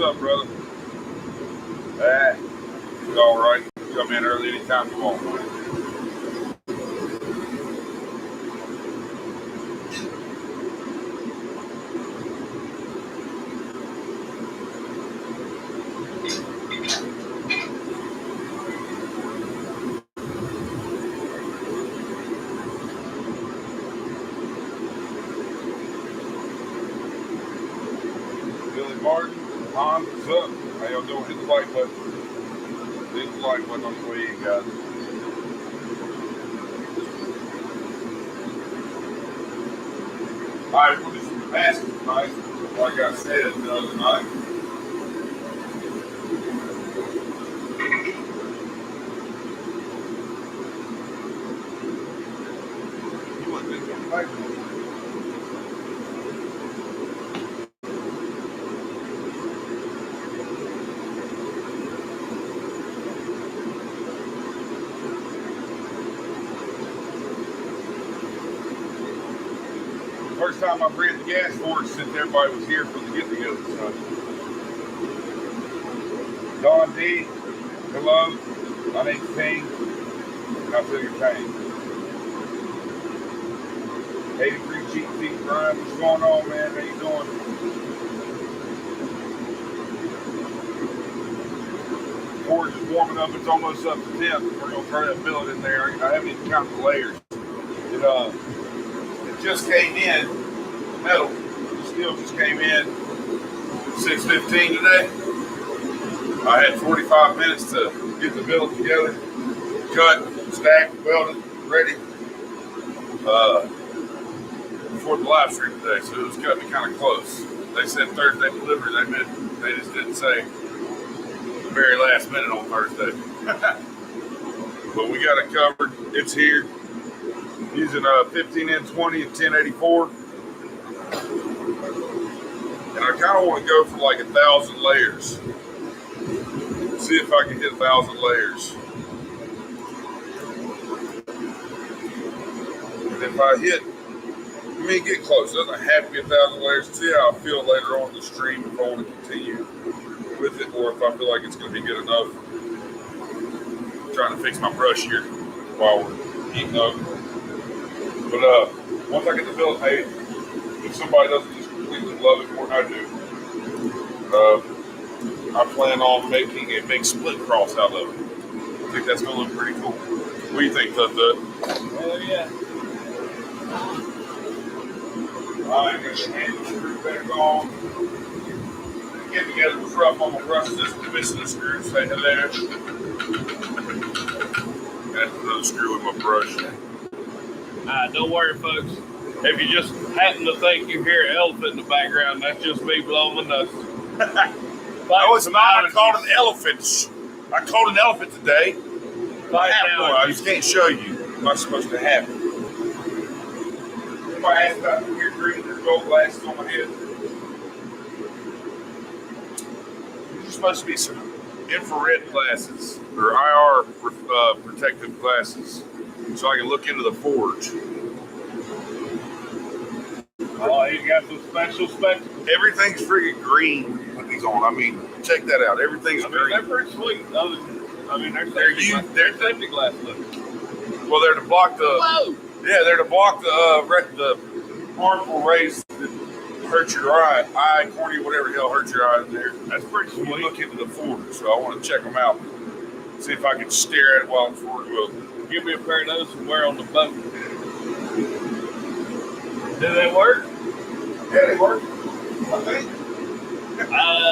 up, brother? It's all right. Come in early anytime you want. Martin, Hans, what's up? How y'all doing? Hit the like button. Hit the like button on the way in, guys. Alright, we'll do some basket tonight, like I said the other night. You want to do some basket? First time I've ran the gas for it since everybody was here for the get-together. So. Don D, hello. My name's Ping, and I feel your pain. 83 cheap feet, Brian. What's going on, man? How you doing? Forge is warming up. It's almost up to 10. We're going to try that billet in there. I haven't even counted the layers. It just came in, the metal, the steel just came in at 6:15 today. I had 45 minutes to get the billet together, cut, stacked, welded, ready before the live stream today, so it was cutting me kind of close. They said Thursday delivery, they just didn't say the very last minute on Thursday. But we got it covered, it's here. Using a 15N20 and 1084. And I kind of want to go for like 1,000 layers. See if I can hit 1,000 layers. And if I hit, get close. It doesn't have to be 1,000 layers. See how I feel later on in the stream if I want to continue with it, or if I feel like it's going to be good enough. I'm trying to fix my brush here while we're eating up. But once I get the billet made, if somebody doesn't just completely love it more than I do, I plan on making a big split cross out of it. I think that's going to look pretty cool. What do you think, Tut? Oh, yeah. I'm going to hand the screw back on. Get together was rough on my brush. Just missing the screw. Say hello. That's another screw in my brush. Don't worry, folks. If you just happen to think you hear an elephant in the background, that's just me blowing my nose. No, it's not. I caught an elephant. I caught an elephant today. I just can't show you. I'm not supposed to have it. If I asked about your green or gold glasses on my head, these are supposed to be some infrared glasses or IR protective glasses, so I can look into the forge. Oh, you got some special spectacles. Everything's freaking green with these on. I mean, check that out. Everything's green. They're pretty sweet. They're safety glass looking. Well, they're to block the. Whoa. Yeah, they're to block the harmful rays that hurt your eye, cornea, whatever the hell hurts your eye in there. That's pretty sweet. You look into the forge, so I want to check them out. See if I can stare at it while I'm forge welding. Give me a pair of those to wear on the boat. Do they work? Yeah, they work. I think.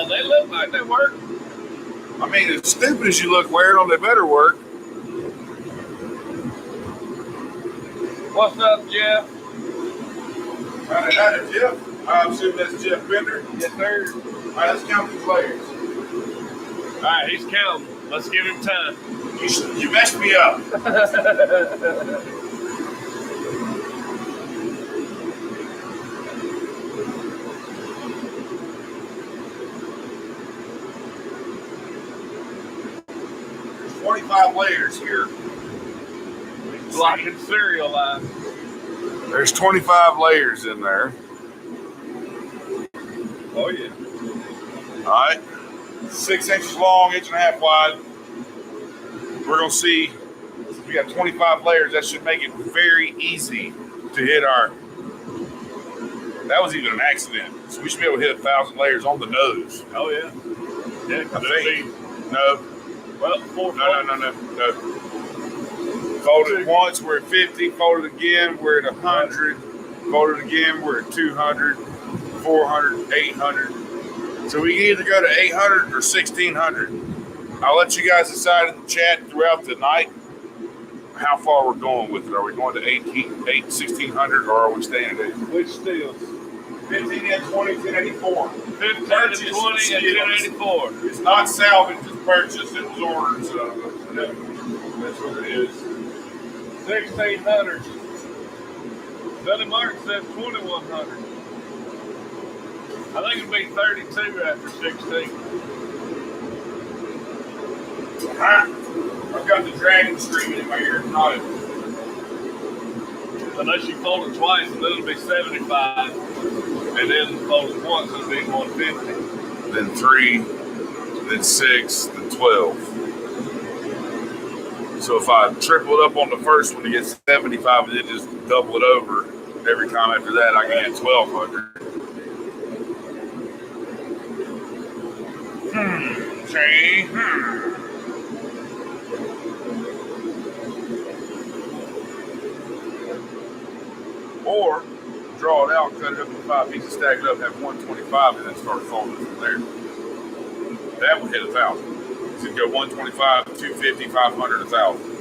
They look like they work. I mean, as stupid as you look wearing them, they better work. What's up, Jeff? Howdy, Jeff. I'm assuming that's Jeff Bender. Yes, sir. All right, let's count these layers. All right, he's counting. Let's give him time. You messed me up. 25 layers here. Blocking cereal line. There's 25 layers in there. Oh, yeah. All right. 6 inches long, 1.5 wide. We're going to see, we got 25 layers. That should make it very easy to hit our, that was even an accident. So we should be able to hit 1,000 layers on the nose. Oh, yeah. Yeah, I think. No. Well, No. Fold it once, we're at 50. Fold it again, we're at 100. Fold it again, we're at 200, 400, 800. So we can either go to 800 or 1,600. I'll let you guys decide in the chat throughout the night how far we're going with it. Are we going to 1,600 or are we staying at 8? Which steals? 15 and 20, 1084. 15 and 20 and 1084. It's not salvage, it's purchased. It was ordered, so that's what it is. 1,600. Billy Martin says 2,100. I think it'll be 32 after 16. I've got the dragon screaming in my ear. Not it. Unless you fold it twice, and then it'll be 75. And then fold it once, it'll be 150. Then 3, then 6, then 12. So if I triple it up on the first one to get 75 and then just double it over every time after that, I can get 1,200. Okay. Or draw it out, cut it up into 5 pieces, stack it up, have 125, and then start folding from there. That would hit 1,000. So you go 125, 250, 500, 1,000.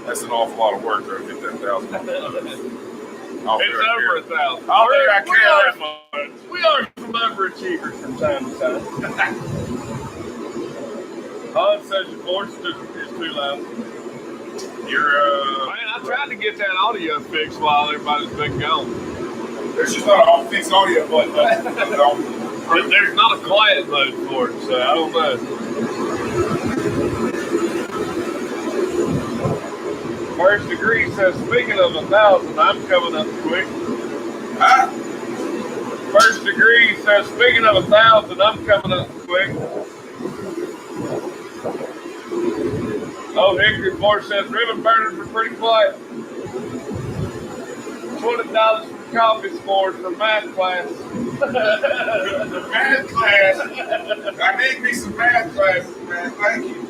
That's an awful lot of work to get that 1,000. It's over 1,000. I don't think I care that much. We are some overachievers from time to time. Hans says your voice is too loud. Man, I tried to get that audio fixed while everybody's been gone. There's just not a fixed audio button. There's not a quiet mode for it, so I don't know. First Degree says, speaking of 1,000, I'm coming up quick. Huh? First Degree says, speaking of 1,000, I'm coming up quick. Oh, Hickory Force says, ribbon burners are pretty quiet. $20 for coffee scores for math class. Math class? I need me some math classes, man. Thank you.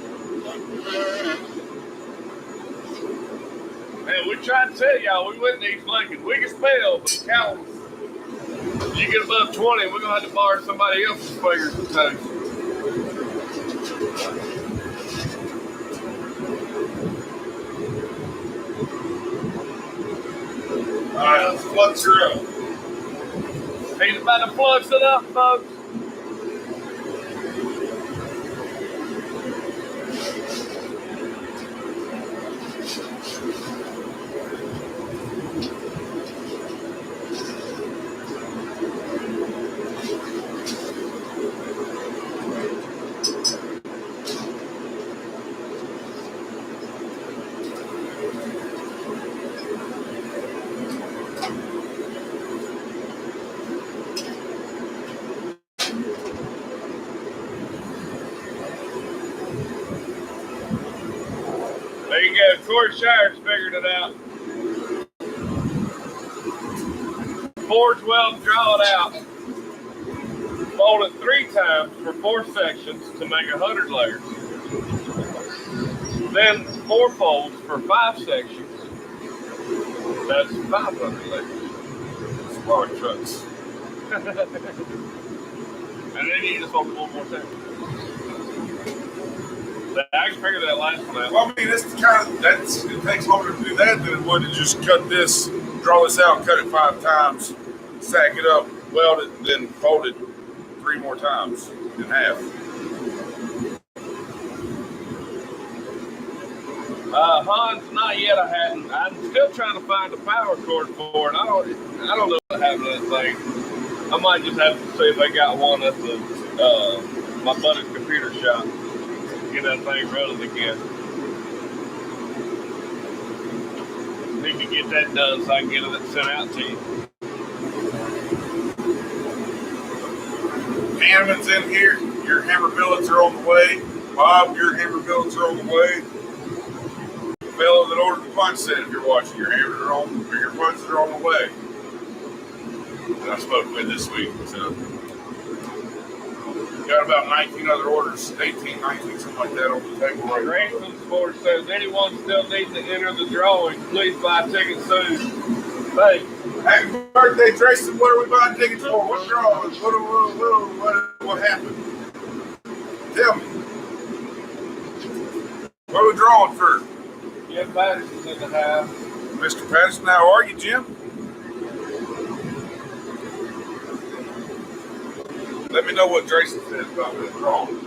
Man, we tried to tell y'all we wouldn't East Lincoln. We can spell, but the count, you get above 20, we're going to have to borrow somebody else's fingers and toes. All right, let's flux her up. He's about to flux it up, folks. There you go. Corey Shires figured it out. 412, draw it out. Fold it 3 times for 4 sections to make 100 layers. Then 4 folds for 5 sections. That's 500 layers. It's a lot of cuts. And then you just fold it 1 more time. I can figure that last one out. Well, I mean, it takes longer to do that than it would to just cut this, draw this out, cut it 5 times, stack it up, weld it, then fold it 3 more times in half. Hans, not yet. I hadn't. I'm still trying to find a power cord for it. I don't know what happened to that thing. I might just have to see if they got one at the my buddy's computer shop. Get that thing running again. Need to get that done so I can get it sent out to you. Hanneman's in here. Your hammer billets are on the way. Bob, your hammer billets are on the way. The fellow that ordered the punch set, if you're watching, your hammers are on, or your punches are on the way. That I spoke with this week. So got about 19 other orders, 18, 19, something like that on the table right now. Grayson Sports says, anyone still needing to enter the drawing, please buy tickets soon. Thanks. Happy birthday, Tracy. What are we buying tickets for? What's drawing? What happened? Tell me. What are we drawing for? Jim Patterson's in the house. Mr. Patterson, how are you, Jim? Let me know what Tracy says about this drawing.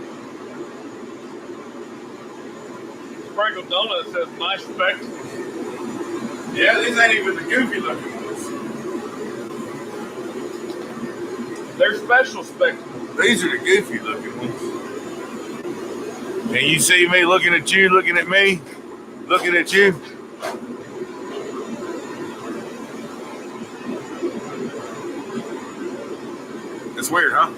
Sprinkled Donut says, nice spectacles. Yeah, these ain't even the goofy looking ones. They're special spectacles. These are the goofy looking ones. And you see me looking at you, looking at me, looking at you. It's weird, huh?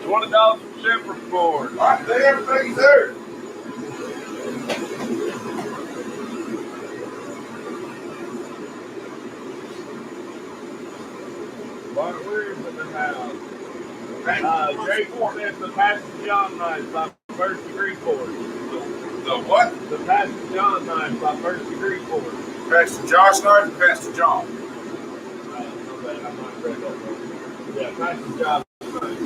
$20 from Shepherd Ford. All right, everything's there. Mark Williams in the house. Jason says the Pastor John knife by first degree force. The what? The Pastor John knife by first degree force. Pastor Josh knife or Pastor John? I might have read that wrong. Yeah, Pastor John knife.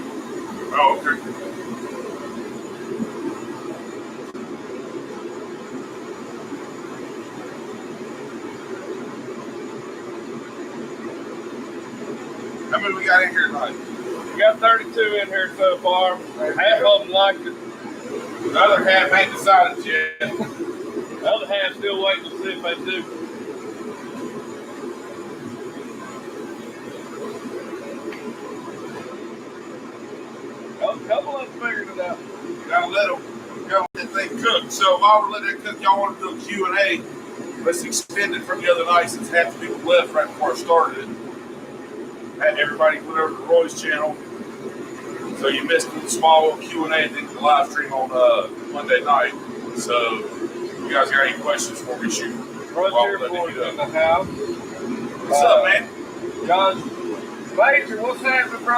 Oh, okay. How many we got in here tonight? We got 32 in here so far. Half of them liked it. The other half ain't decided yet. The other half still waiting to see if they do. A couple of them figured it out. Gotta let that thing cook. So while we're letting it cook, y'all want to do a Q&A. Let's extend it from the other night since half the people left right before I started it. Had everybody went over to Roy's channel. So you missed the small Q&A at the end of the live stream on Monday night. So you guys got any questions for me, shoot. Roger Ford in the house. What's up, man? John Major, what's happening, bro?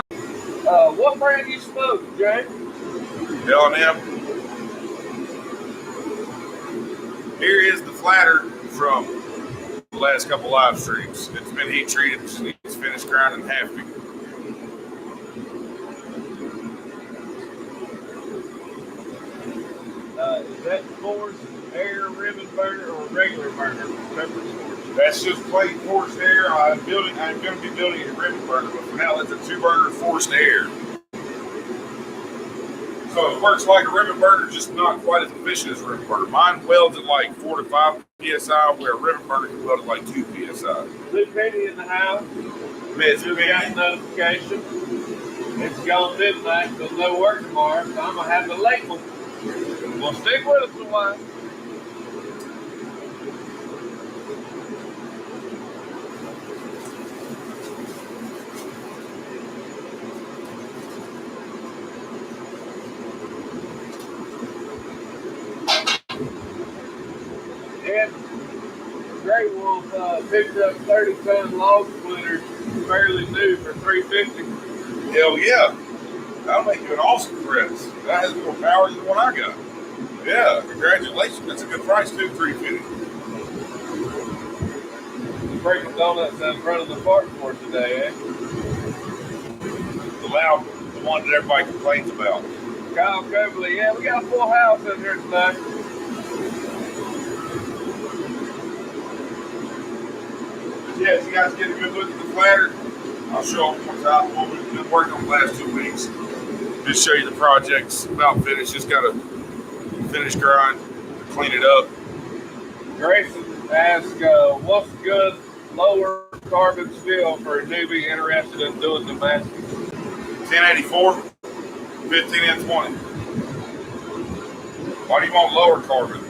What brand you smoke, Jay? L&M. Here is the flatter from the last couple live streams. It's been heat treated. It's finished grinding happy. Is that forced air ribbon burner or regular burner? That's just plain forced air. I'm going to be building a ribbon burner, but for now, it's a 2-burner forced air. So it works like a ribbon burner, just not quite as efficient as a ribbon burner. Mine welds at like 4 to 5 psi, where a ribbon burner can weld at like 2 psi. Blue Penny in the house. Miss Just got notification. It's gone midnight, so no work tomorrow, so I'm going to have the late one. Well, stick with us a while. And Grey Wolf picked up 30-ton log splitters, fairly new for $350. Hell yeah. That'll make you an awesome press. That has more power than what I got. Yeah, congratulations. That's a good price too, $350. Breaking donuts in front of the park for today, eh? The loud, the one that everybody complains about. Kyle Cobley, yeah, we got a full house in here tonight. Yeah, if you guys get a good look at the flatter, I'll show them what's out, what we've been working on the last 2 weeks. Just show you the project's about finished. Just got to finish grind, clean it up. Grayson asks, what's good lower carbon steel for a newbie interested in doing Damascus? 1084, 15 and 20. Why do you want lower carbon?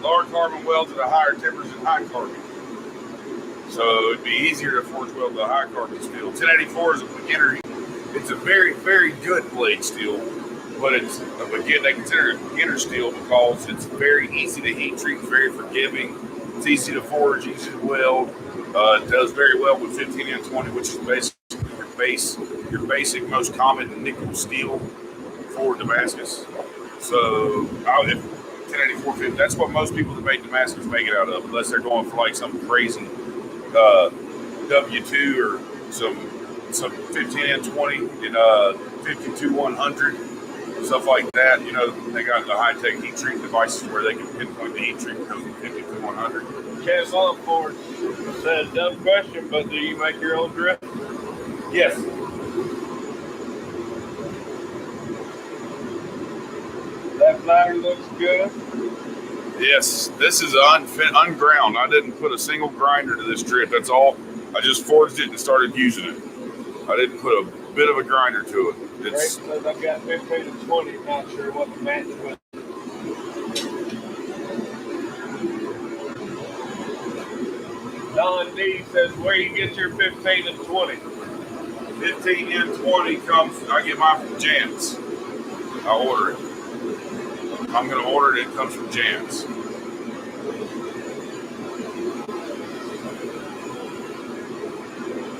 Lower carbon them well to the higher timbers and high carbon. So it'd be easier to forge weld the high carbon steel. 1084 is a beginner. It's a very, very good blade steel, but it's they consider it beginner steel because it's very easy to heat treat, very forgiving. It's easy to forge, easy to weld. It does very well with 15N20, which is basically your basic, most common nickel steel for Damascus. So 1084, that's what most people that make Damascus make it out of, unless they're going for like some crazy W2 or some 15N20 and 52-100, stuff like that. You know, they got the high-tech heat treat devices where they can pinpoint the heat treat because of 52-100. Cat Longford said, dumb question, but do you make your own drift? Yes. That ladder looks good. Yes, this is unground. I didn't put a single grinder to this drip. That's all. I just forged it and started using it. I didn't put a bit of a grinder to it. Says I've got 15 and 20. Not sure what to match with. Don D says, where you get your 15 and 20? 15 and 20 comes, I get mine from Jan's. I order it. I'm going to order it. It comes from Jan's.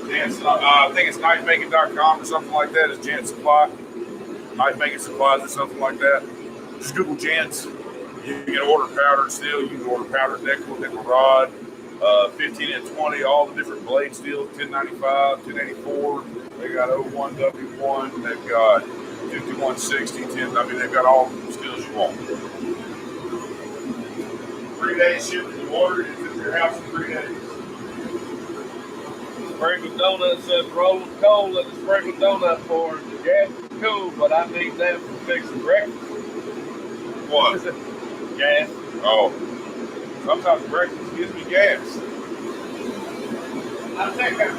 Jan's, I think it's knifemaking.com or something like that. It's Jan's Supply. Knife Making Supplies or something like that. Just Google Jan's. You can order powdered steel. You can order powdered nickel rod, 15 and 20, all the different blade steels, 1095, 1084. They got 01, W1. They've got 5160, 10. I mean, they've got all the steels you want. 3 days shipping. You order it, it's at your house in 3 days. Sprinkled Donut says, rolling coal at the Sprinkled Donut Forge. The gas is cool, but I need that for fixing breakfast. What? Gas. Oh. Sometimes breakfast gives me gas. I'll take that.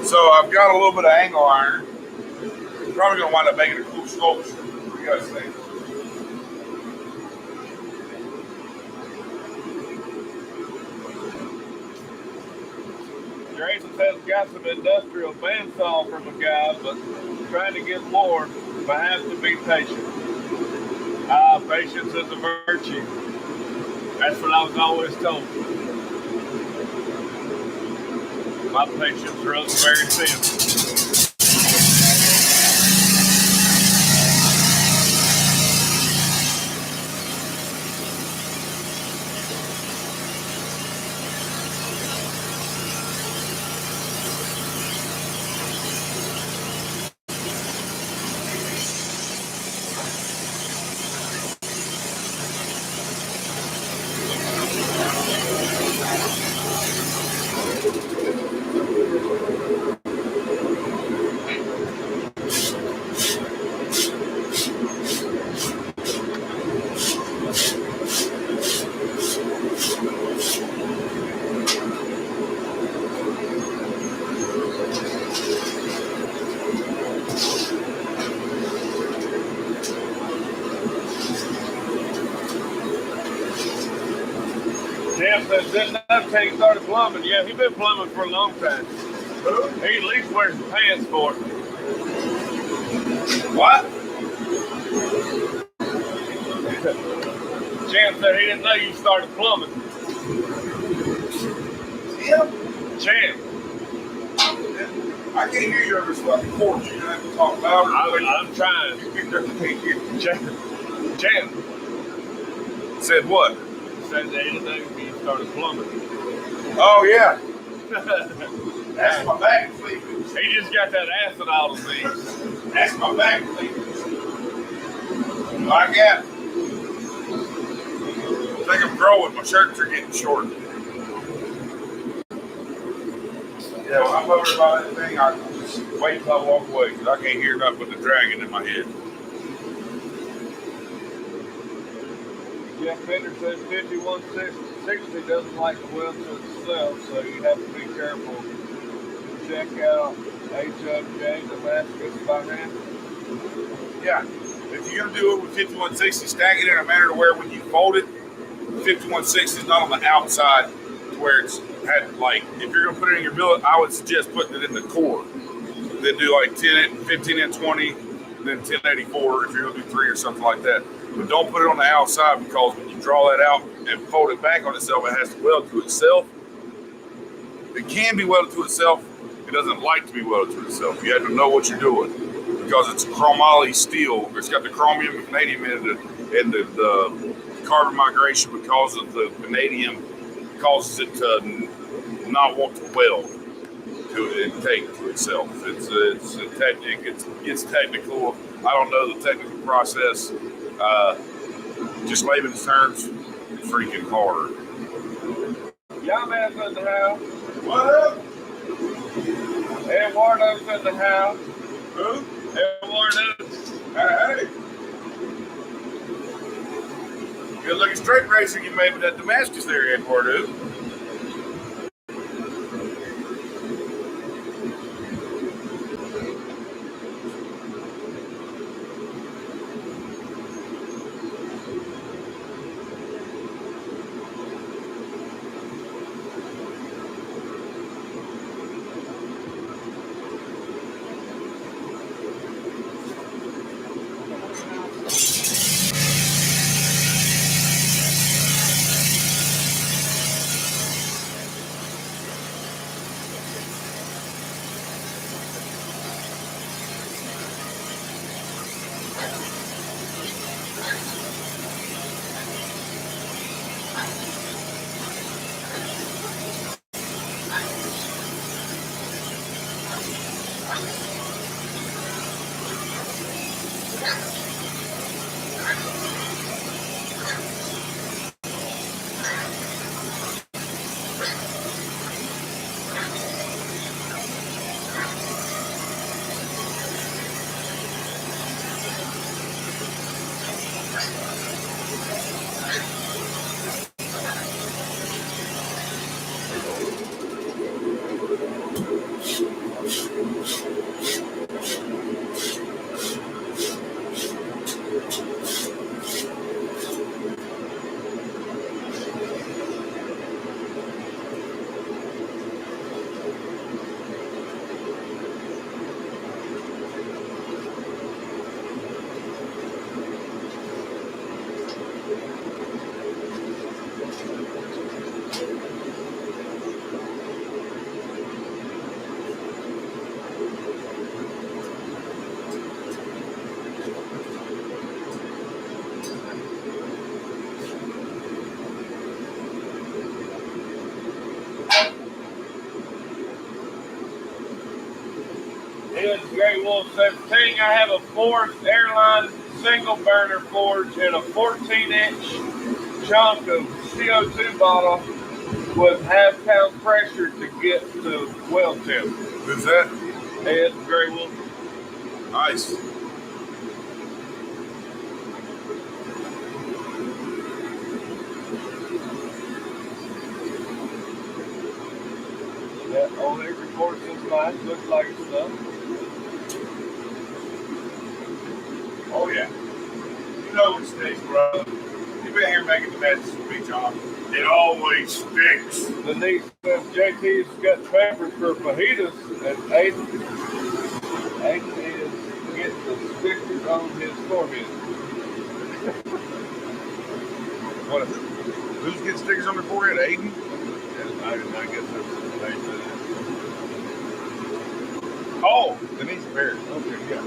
So I've got a little bit of angle iron. Probably going to wind up making a cool sculpture. What do you guys think? Jason says got some industrial bandsaw from a guy, but trying to get more, but has to be patient. Patience is a virtue. That's what I was always told. My patience runs very thin. Didn't that until he started plumbing. Yeah, he's been plumbing for a long time. He at least wears some pants for it. What? Champ said he didn't know you started plumbing. Him? Champ. I can't hear you over this fucking porch. You're going to have to talk louder. I'm trying. Champ. Said what? Said they didn't know you started plumbing. Oh, yeah. That's my back cleavage. He just got that acid out of me. That's my back cleavage. I got. I think I'm growing. My shirts are getting short. Yeah, when I'm over by that thing, I just wait till I walk away because I can't hear nothing but the dragging in my head. Jeff Bender says 5160 doesn't like to weld to itself, so you have to be careful check out HOJ Damascus by hand. Yeah. If you're gonna do it with 5160, stack it in a manner to where when you fold it, 5160 is not on the outside to where it's had like if you're gonna put it in your billet, I would suggest putting it in the core. Then do like 10, 15 and 20, then 1084 if you're gonna do 3 or something like that. But don't put it on the outside because when you draw that out and fold it back on itself, it has to weld to itself. It can be welded to itself. It doesn't like to be welded to itself. You have to know what you're doing because it's a chromoly steel. It's got the chromium and vanadium in it, and the carbon migration because of the vanadium causes it to not want to weld to it and take to itself. It's a technique. It gets technical. I don't know the technical process. Just layman's terms, it's freaking hard. Y'all man's in the house. What up? Eduardo's in the house. Who? Eduardo. Hey. Good looking straight racer you made with that Damascus there, Eduardo. It's Great Wolf 17. I have a Force Airline single burner forge and a 14-inch chunk of CO2 bottle with half-pound pressure to get to weld temp. Who's that? It's Great Wolf. Nice. Yeah, all these reports is nice. Looks like it's done. Oh yeah. You know what sticks, bro. You've been here making the matches with me, John. It always sticks. The niece says JT's got papers for fajitas, and Aiden is getting the stickers on his forehead. What? Who's getting stickers on their forehead? Aiden? I guess that's the name of it. Oh, Denise Barrett. Okay, yeah.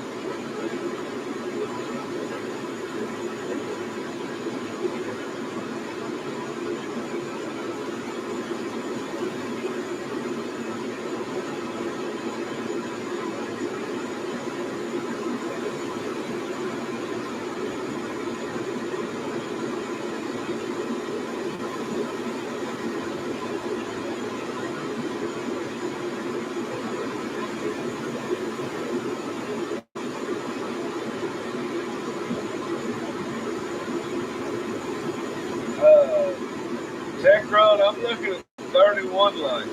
Tech Run, I'm looking at 31 lanes.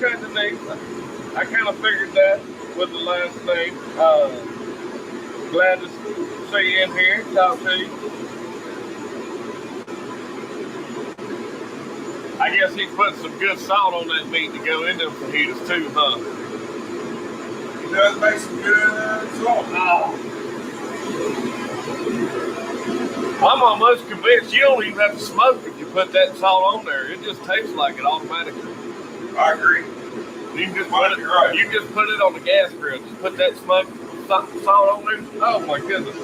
kind of neat. I kind of figured that with the last name. Glad to see you in here, talk to you. I guess he put some good salt on that meat to go into them fajitas too, huh? He does make some good salt. I'm almost convinced you don't even have to smoke if you put that salt on there. It just tastes like it automatically. I agree. You can just put it. Right. You just put it on the gas grill. Just put that salt on there. Oh my goodness.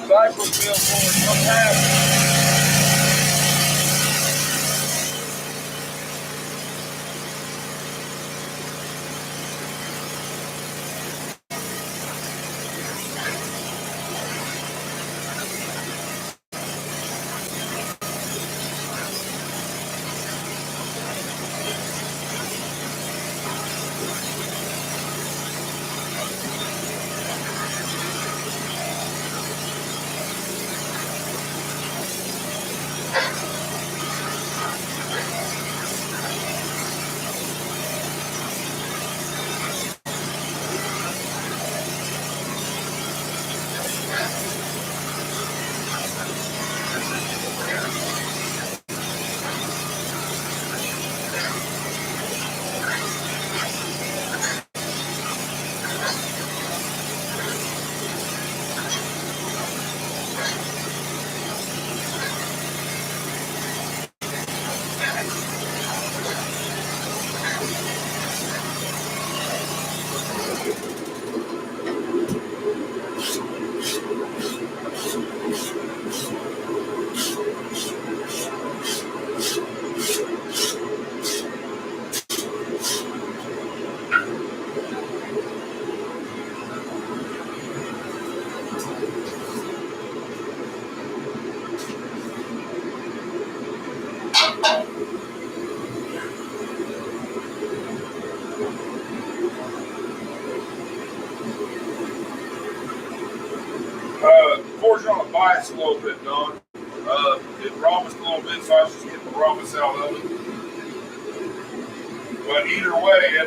Cypressville Ford, what's happening? Of course, you're on a bias a little bit, Don. It promised a little bit, so I was just getting the promise out of it. But either way, it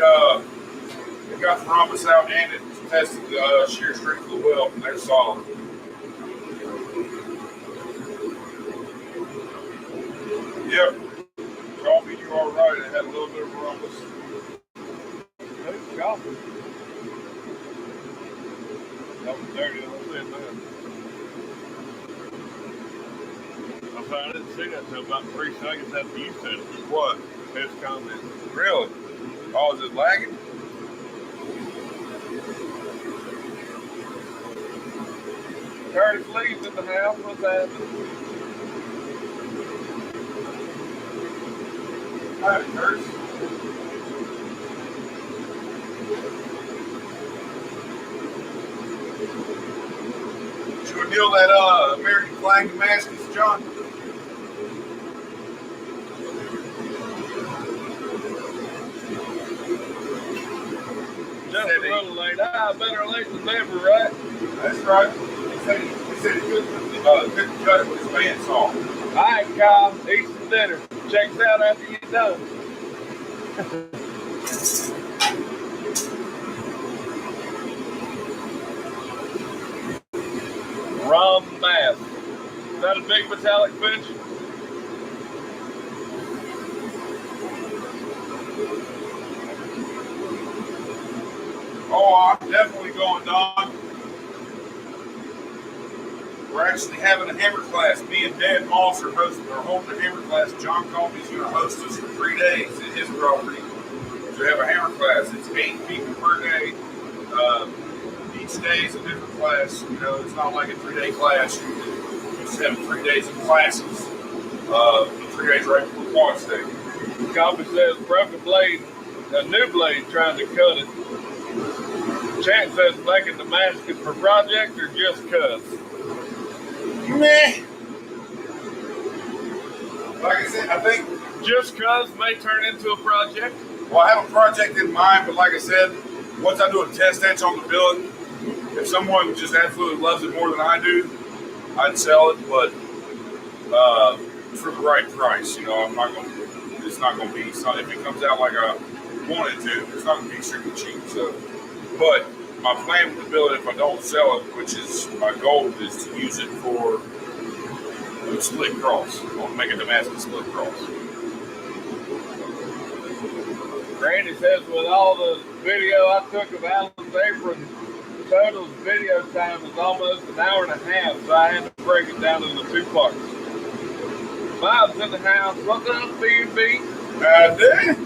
got the promise out and it tested the shear strength of the weld, and they're solid. Yep. Coffee, you are right. It had a little bit of promise. Who's coffee? That was dirty. I said that. I didn't see that until about 3 seconds after you said it. What? His comment. Really? Oh, is it lagging? Curtis Lee's in the house. What's happening? Hi, Curtis. Should we deal that American flag Damascus, John? Just a little late. Better late than never, right? That's right. He said he couldn't cut it with his bandsaw. All right, Kyle. Eat some dinner. Check us out after you're done. Rum bass. Is that a big metallic fish? Oh, I'm definitely going, Don. We're actually having a hammer class. Me and Dad Moss are holding a hammer class. John Colby's going to host us for 3 days at his property. We have a hammer class. It's 8 people per day. Each day is a different class. You know, it's not like a 3-day class. You just have 3 days of classes. 3 days right before Quad Day. Colby says broken blade, a new blade trying to cut it. Chance says making Damascus for project or just cuss? Meh. Like I said, I think just cuz may turn into a project. Well, I have a project in mind, but like I said, once I do a test etch on the billet, if someone just absolutely loves it more than I do, I'd sell it. But for the right price. You know, I'm not going. It's not going to be. So if it comes out like I want it to, it's not going to be extremely cheap. So, but my plan with the build, if I don't sell it, which is my goal, is to use it for a split cross. I want to make a Damascus split cross. Randy says with all the video I took of Alan's apron, total video time is almost an hour and a half, so I had to break it down into 2 parts. Bob's in the house. What's up, B&B? Dude.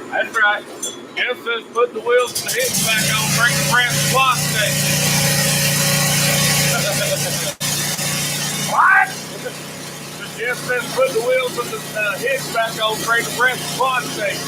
That's right. Jeff says put the wheels and the hitch back on, bring the brass block next. What? Jeff says put the wheels and the hitch back on, bring the brass block next.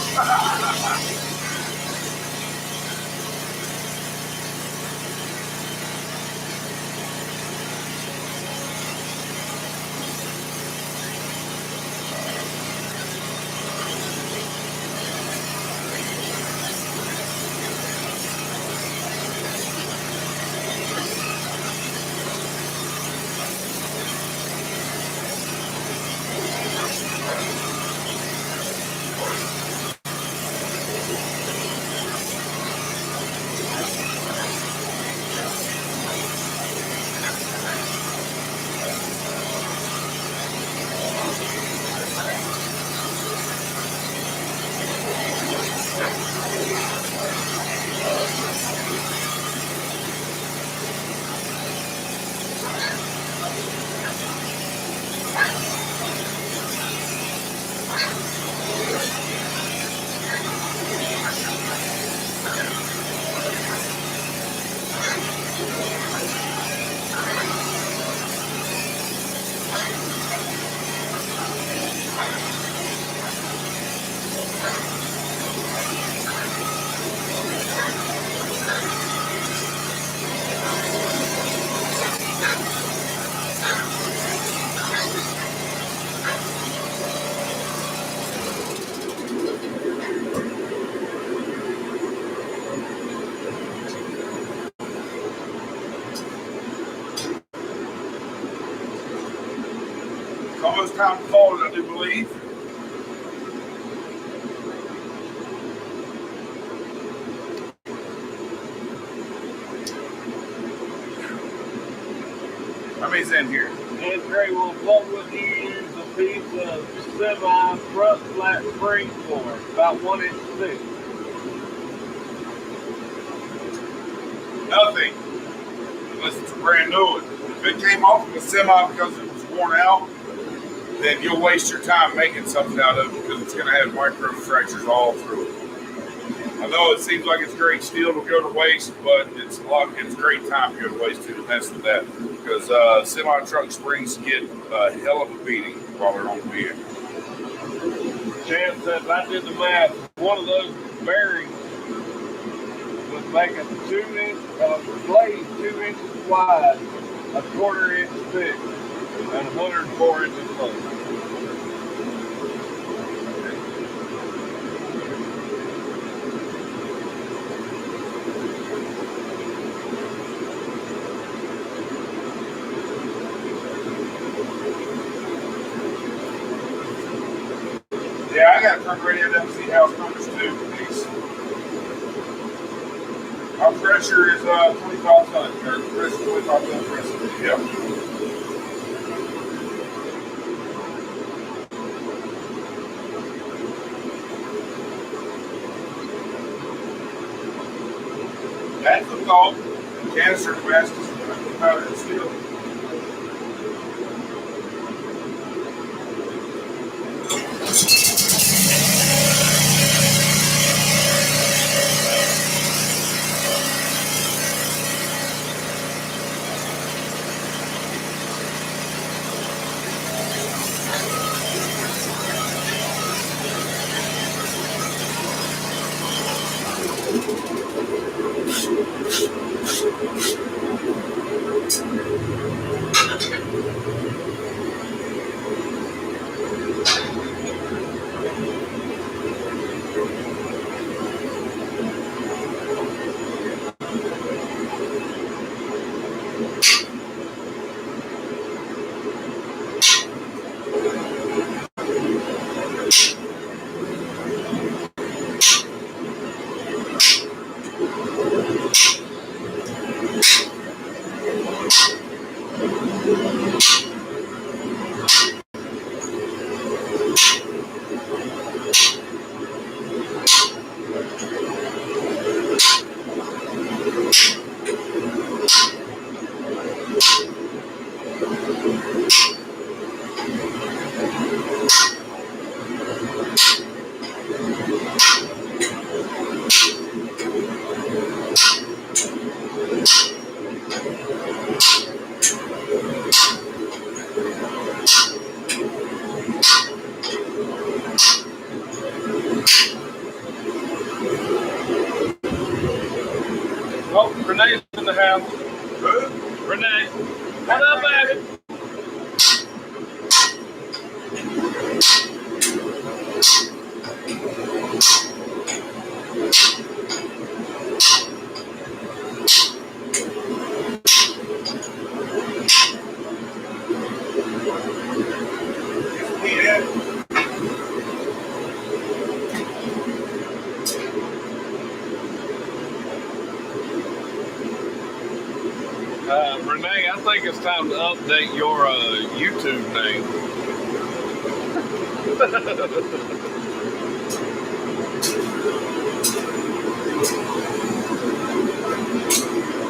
It's almost time to fold it, I do believe. How many's in here? And Gray will what would you use a piece of semi front flat spring for? About 1 inch thick. Nothing. Unless it's a brand new one. If it came off of a semi because it was worn out, then you'll waste your time making something out of it because it's going to have micro fractures all through it. I know it seems like it's great steel to go to waste, but it's great time to go to waste to mess with that because semi-truck springs get a hell of a beating while they're on the vehicle. Chance says I did the math. One of those bearings was making 2-inch blade 2 inches wide, a 1/4 inch thick, and 104 inches long. Yeah, I got to turn radio down to see house numbers too, please. Our pressure is 25 ton. Or pressure 25 ton pressure. Yeah. That's the thought. Canister Damascus powder and steel. Renee, I think it's time to update your YouTube name. I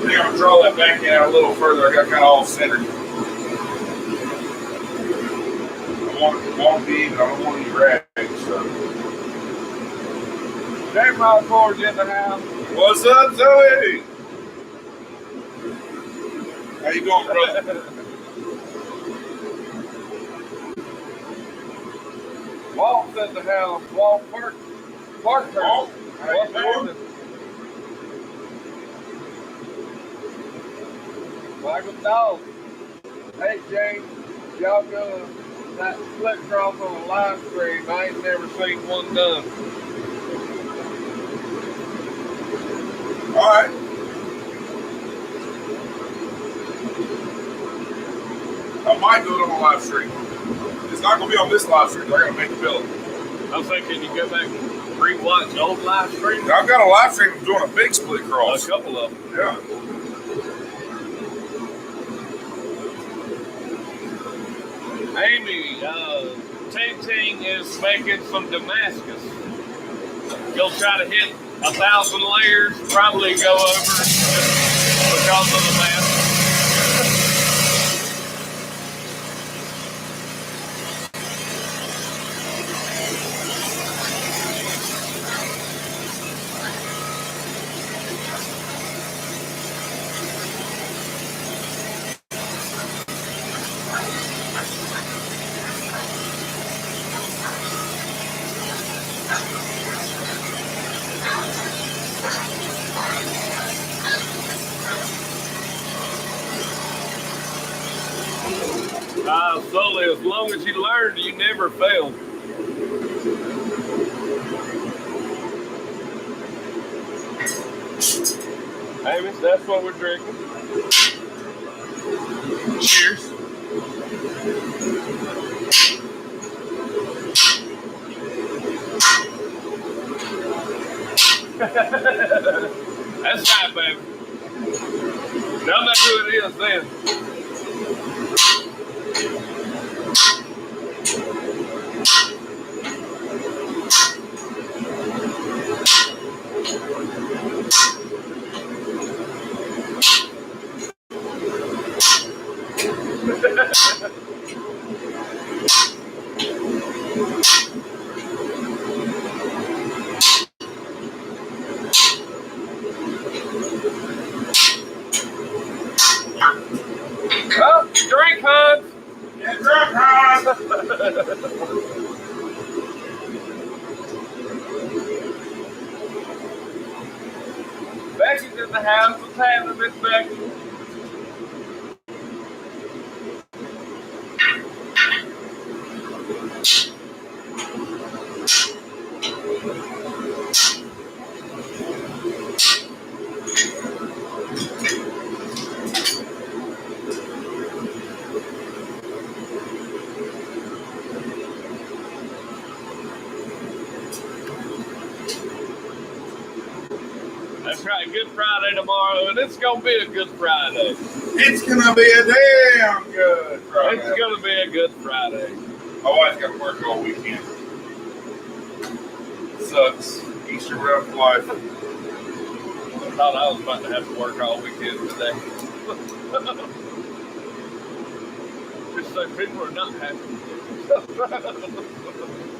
think I'm going to draw that back in out a little further. I got kind of all centered. I want it to be even. I don't want any rags. So. Grandma Ford's in the house. What's up, Zoe? How you doing, brother? Walt's in the house. Walt Parker. Walt, how you doing? Michael Dawes. Hey, James. Y'all doing that split cross on a live stream? I ain't never seen one done. All right. I might do it on a live stream. It's not going to be on this live stream. I got to make the bill. I was thinking you go back and rewatch old live streams. I've got a live stream of doing a big split cross. A couple of them. Yeah. Amy, Ting Ting is making some Damascus. You'll try to hit 1,000 layers, probably go over because of the math. Slowly, as long as you learn, you never fail. Amy, that's what we're drinking. Cheers. That's right, baby. Now that's who it is then. Oh, drink, hon. Yeah, drink, hon. Becky's in the house. What's happening, Miss Becky? That's right, Good Friday tomorrow, and it's going to be a good Friday. It's going to be a damn good Friday. It's going to be a good Friday. My wife's got to work all weekend. Sucks. Easter rough life. I thought I was about to have to work all weekend today. Just so people are not happy.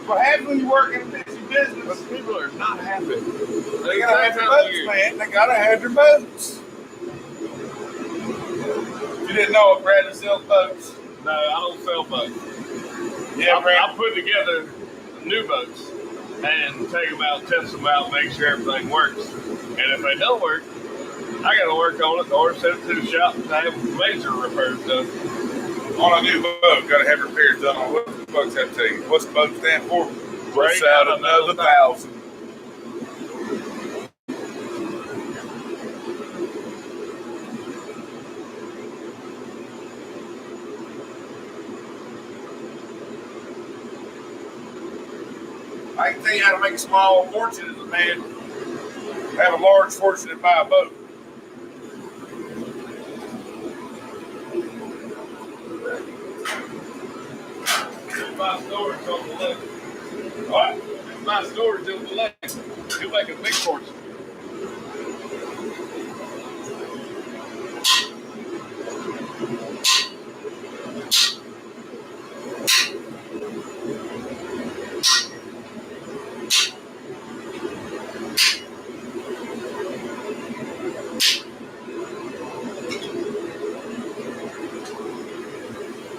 What happens when you work in a busy business? But people are not happy. They gotta have their boats, man. They gotta have their boats. You didn't know if Brandon sells boats? No, I don't sell boats. Yeah, I put together new boats and take them out, test them out, make sure everything works. And if they don't work, I got to work on it or send it to the shop to have major repairs done. On a new boat, got to have repairs done on what the fuck's that tell you? What's the boat stand for? What's out another 1,000? I can tell you how to make a small fortune as a man. Have a large fortune and buy a boat. My storage on the lake. What? My storage on the lake. You'll make a big fortune.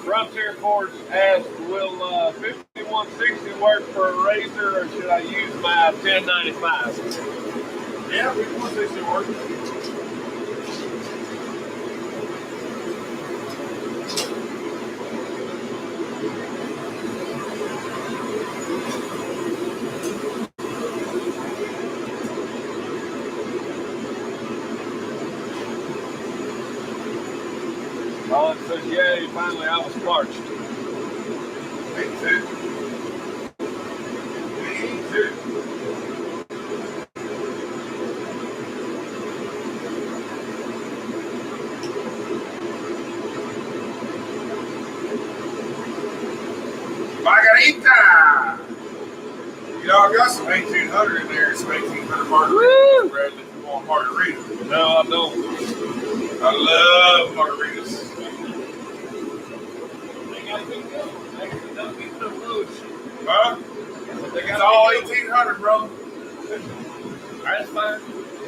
Frontier Forge asked, will 5160 work for a razor, or should I use my 1095? Yeah, 5160 work. Ron says, yay, finally I was parched. Me too. Me too. Margarita! You know, I got some 1800 in there. Some 1800 margaritas, Bradley, if you want margarita. No, I don't. I love margaritas. They gotta be good. They don't get no bullshit. Huh? They It's gotta all be good. 1800, bro. That's fine.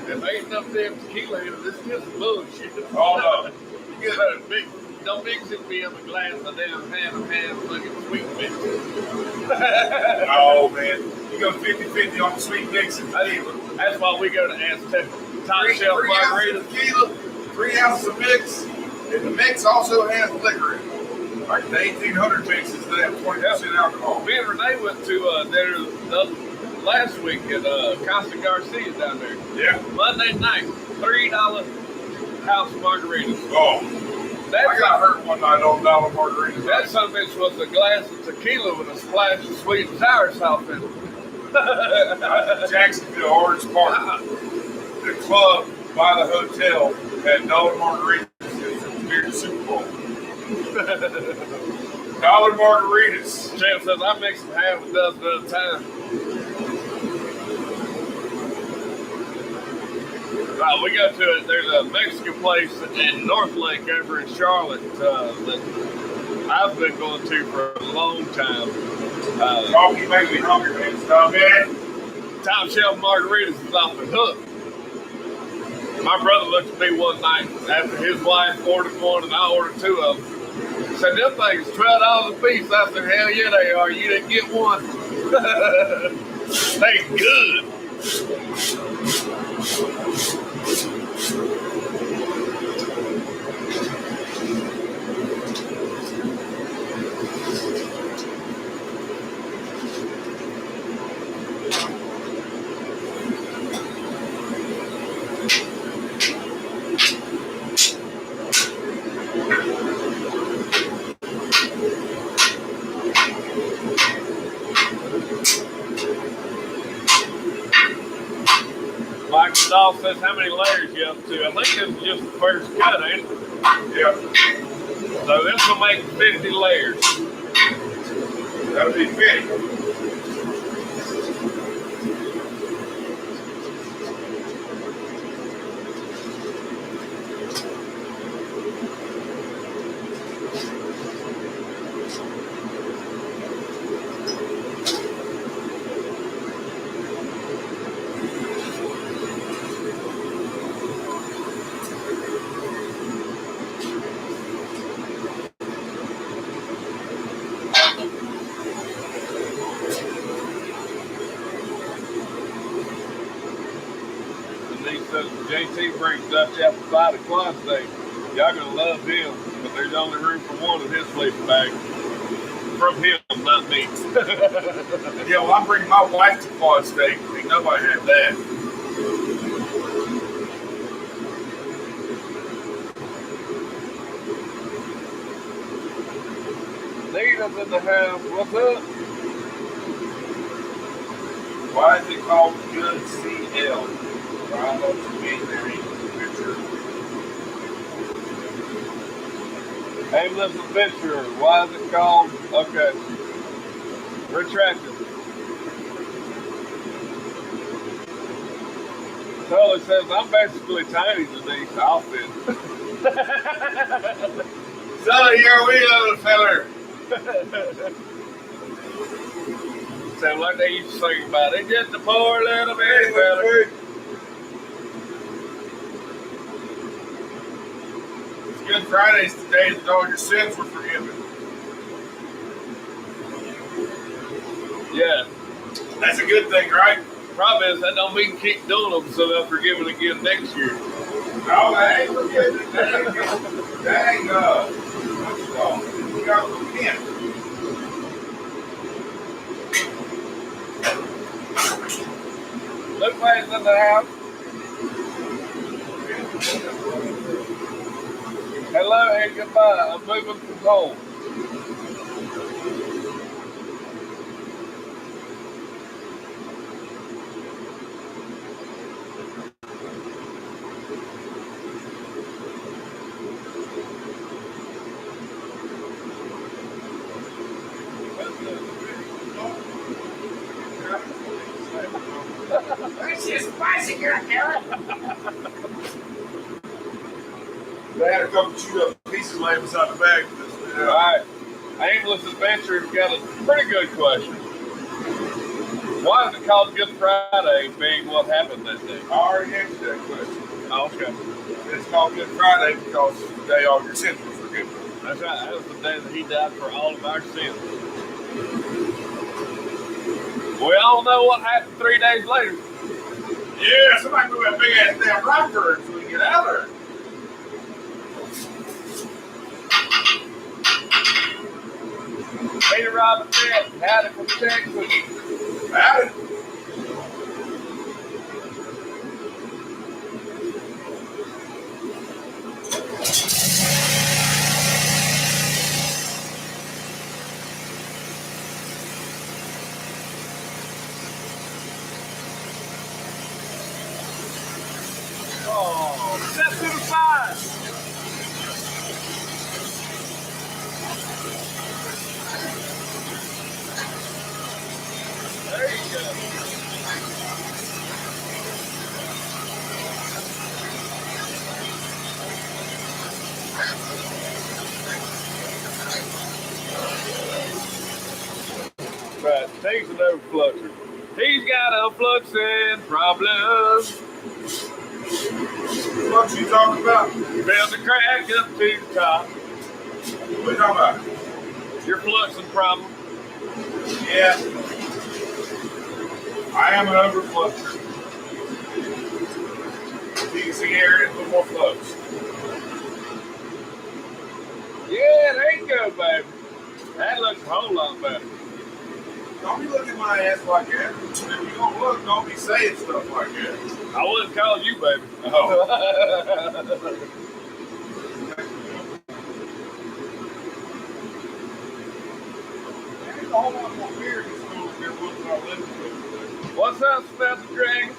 If ain't enough damn tequila in it, this is just bullshit. Oh, no. You get a big, don't mix it me in a glass of damn hand looking sweet mix. Oh, man. You go 50-50 on the sweet mix and tequila. That's why we go to Aztec. Top Three shelf ounces margarita. of tequila, 3 ounces of mix, and the mix also has liquor in it. Like the 1800 mixes that have 20% alcohol. Me and Renee went to dinner last week at Costa Garcia's down there. Yeah. Monday night, $3 house margaritas. Oh, That I got hurt one night on dollar margaritas. That son of a bitch was a glass of tequila with a splash of sweet and sour sauce in it. Jacksonville Orange Park. The club by the hotel had dollar margaritas. It was near the Super Bowl. Dollar margaritas. Champ says, I mix them half a dozen at a time. Right, we go to it. There's a Mexican place in North Lake over in Charlotte that I've been going to for a long time. Coffee makes me hungry, man. Stop it. Top shelf margaritas is off the hook. My brother looked at me one night after his wife ordered one and I ordered two of them. He said, them things $12 a piece. I said, hell yeah, they are. You didn't get one. They good. Michael Dahl says, how many layers you up to? I think this is just the first cut, ain't it? Yeah. So this will make 50 layers. That'll be 50. JT brings Dutch apple pie to Quad State. Y'all gonna love him. but there's only room for one in his sleeping bag. From him, not me. Yeah, well, I'm bringing my wife to quad steak. Ain't nobody had that. Nina's in the house. What's up? Why is it called Good CL? Drive up to me, there ain't a picture. Aimless Adventure. Why is it called? Okay. Retracted. Tully says, I'm basically tiny Denise. I'll fit. So here we little feller. Sound like they used to sing about it. Just a poor little bitty feller. It's Good Friday's today that all your sins were forgiven. Yeah. That's a good thing, right? Problem is, that don't mean keep doing them so they'll forgive it again next year. No, that ain't forgiven. That ain't, what you call it? You got to repent. Luke Wayne's in the house. Hello and goodbye. I'm moving from home. That's just spicy, girl, Karen. They had a couple chewed up pieces laying beside the bag. All right. Aimless Adventure's got a pretty good question. Why is it called Good Friday, being what happened that day? I already answered that question. Oh, okay. It's called Good Friday because it's the day all your sins were forgiven. That's right. That was the day that he died for all of our sins. We all know what happened 3 days later. Yeah, somebody move that big ass damn rock bird so we can get out of there. Peter Robinson, howdy from Texas. Howdy. Oh, step to the side. There you go. Right, he's an overfluxer. He's got a fluxing problem. What you talking about? Build the crack up to the top. What you talking about? Your fluxing problem. Yeah. I am an overfluxer. You can see areas with more flux. Yeah, there you go, baby. That looks a whole lot better. Don't be looking at my ass like that. If you don't look, don't be saying stuff like that. I wouldn't call you, baby. Oh. There's a whole lot more beer in this school than there was when I lived with. What's up, Spencer Dragon?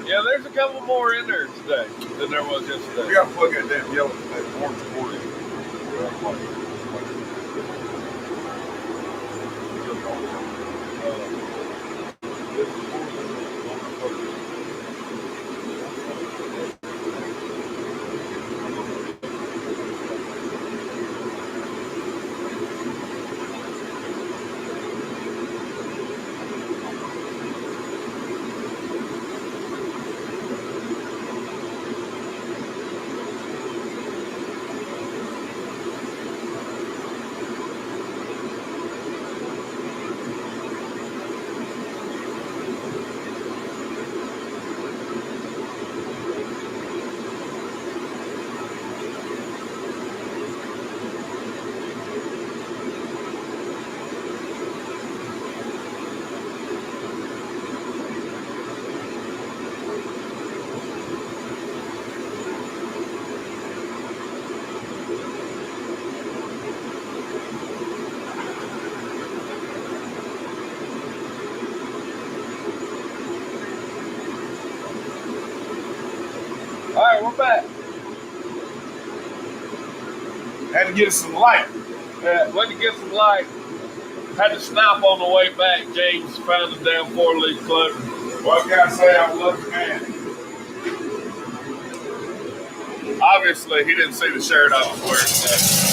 Yeah, there's a couple more in there today than there was yesterday. We gotta plug that damn yellow, that orange cord in. All right, we're back. Had to get us some light. Went to get some light. Had to stop on the way back. James found the damn 4-leaf clover. Well, I gotta say, I'm a lucky man. Obviously, he didn't see the shirt I was wearing today.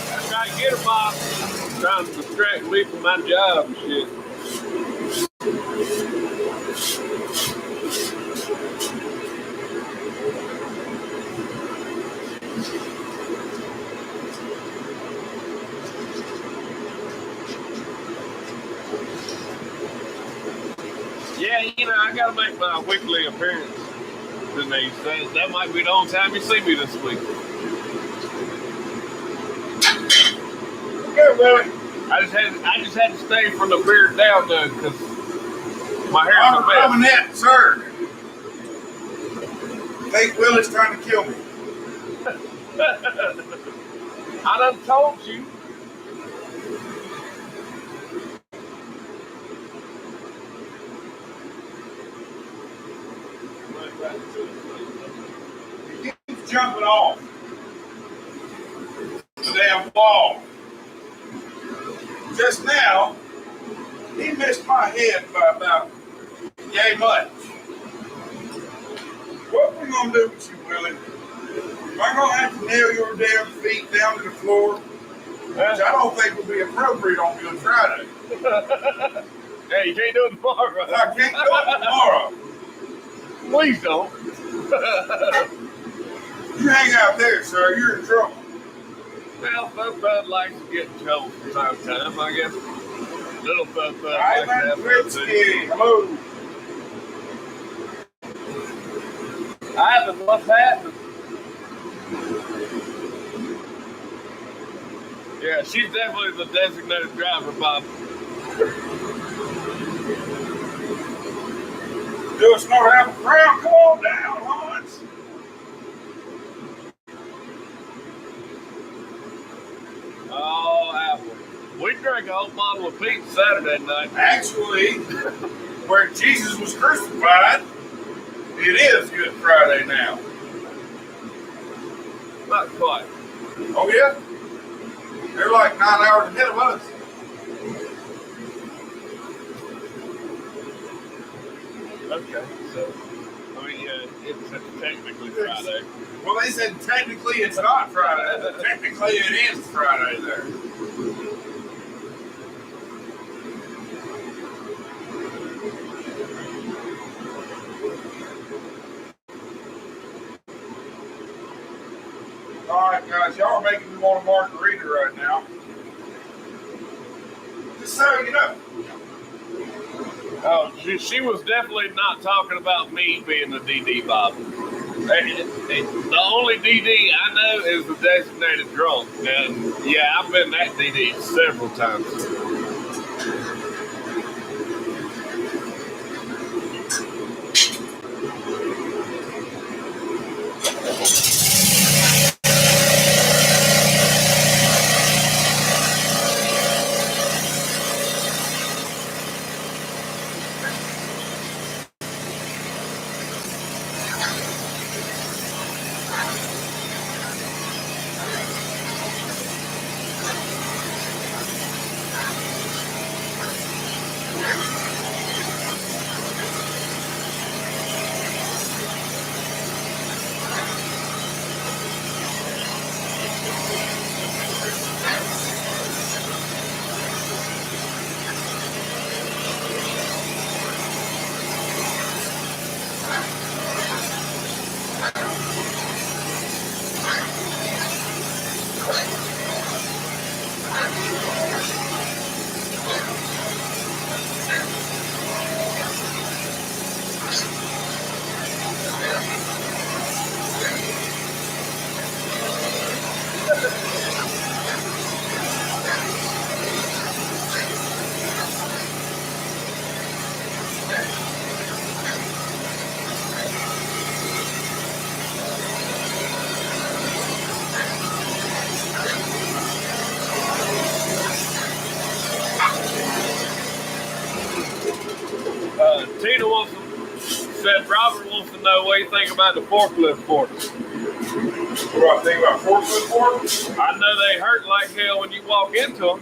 I tried to get her, Bob. Trying to distract me from my job and shit. Yeah, you know, I gotta make my weekly appearance in these things. That might be the only time you see me this week. Good, Willie. I just had to stay from the beard down though, because my hair's a mess. I'm that, sir. Think Willie's trying to kill me. I done told you. He keeps jumping off the damn wall. Just now, he missed my head by about yay much. What we gonna do with you, Willie? Am I gonna have to nail your damn feet down to the floor? Which I don't think would be appropriate on Good Friday. Hey, you can't do it tomorrow. I can't do it tomorrow. Please don't. You hang out there, sir. You're in trouble. Well, Bud likes to get in trouble from time to time, I guess. Little Bud likes to I'm have fun too. Hello. Ivan, what's happening? Yeah, she's definitely the designated driver, Bob. Do us not have a crown. Come on down, Hans. Oh, Apple. We drank a whole bottle of Pete Saturday night. Actually, where Jesus was crucified, it is Good Friday now. Not quite. Oh, yeah? They're like 9 hours ahead of us. Okay, so, I mean, yeah, it's technically Friday. Well, they said technically it's not Friday, but technically it is Friday there. All right, guys, y'all are making me want a margarita right now. Just so you know. Oh, she was definitely not talking about me being the DD, Bob. The only DD I know is the designated drunk. And yeah, I've been that DD several times. Tina said Robert wants to know what you think about the forklift forks. What do I think about forklift forks? I know they hurt like hell when you walk into them.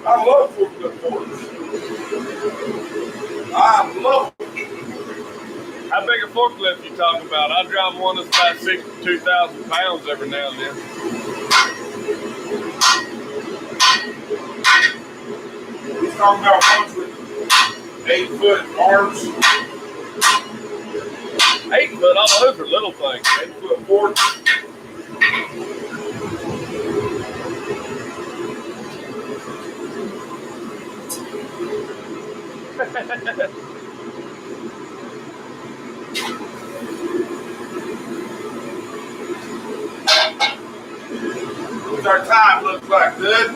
I love forklift forks. I love them. How big a forklift you talking about? I drive one that's about 62,000 pounds every now and then. He's talking about ones with 8-foot arms. 8 foot, all those are little things. 8-foot forks. What's our time look like, good?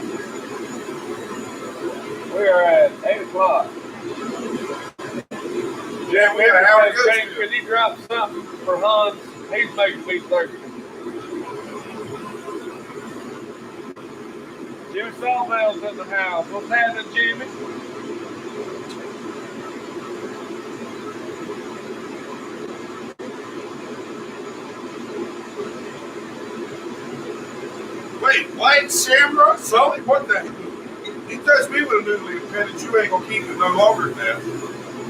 We are at 8 o'clock. Yeah, we got an hour to go. Could you drop something for Hans? He's making me thirsty. Jimmy Sawbell's in the house. What's happening, Jimmy? Wait, White Shamrock? Sully? What the? He touched me with a noodly appendage. You ain't gonna keep it no longer than that.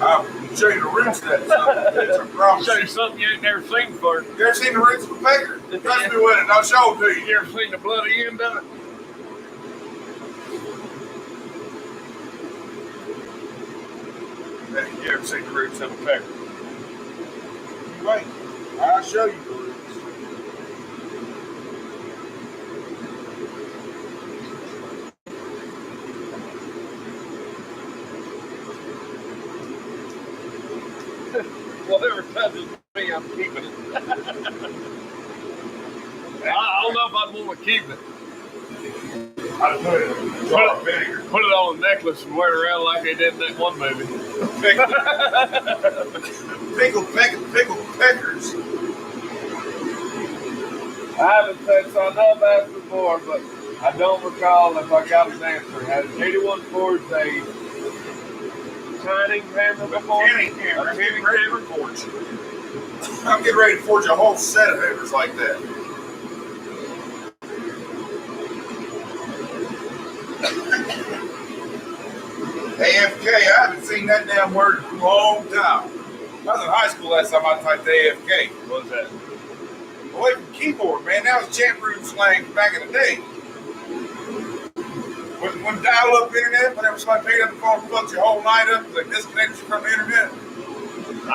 I'll show you the roots of that something. It's a problem. Show you something you ain't never seen before. You ever seen the roots of a pecker? Touch me with it and I'll show it to you. You ever seen the bloody end of it? You ever seen the roots of a pecker? Wait, I'll show you the roots. Whatever touches me, I'm keeping it. I don't know if I'd want to keep it. I'd put it in a jar of vinegar. Put it on a necklace and wear it around like they did in that one movie. Pickled peckers. I haven't said so. I know I've asked before, but I don't recall if I got an answer. Has 81 forged a tanning hammer before? Tanning hammer. I'm getting ready to forge. I'm getting ready to forge a whole set of hammers like that. AFK, I haven't seen that damn word in a long time. I was in high school last time I typed AFK. What was that? Away from keyboard, man. That was chat room slang back in the day. When dial-up internet, whenever somebody paid up the phone and fucked your whole night up, they disconnected you from the internet. I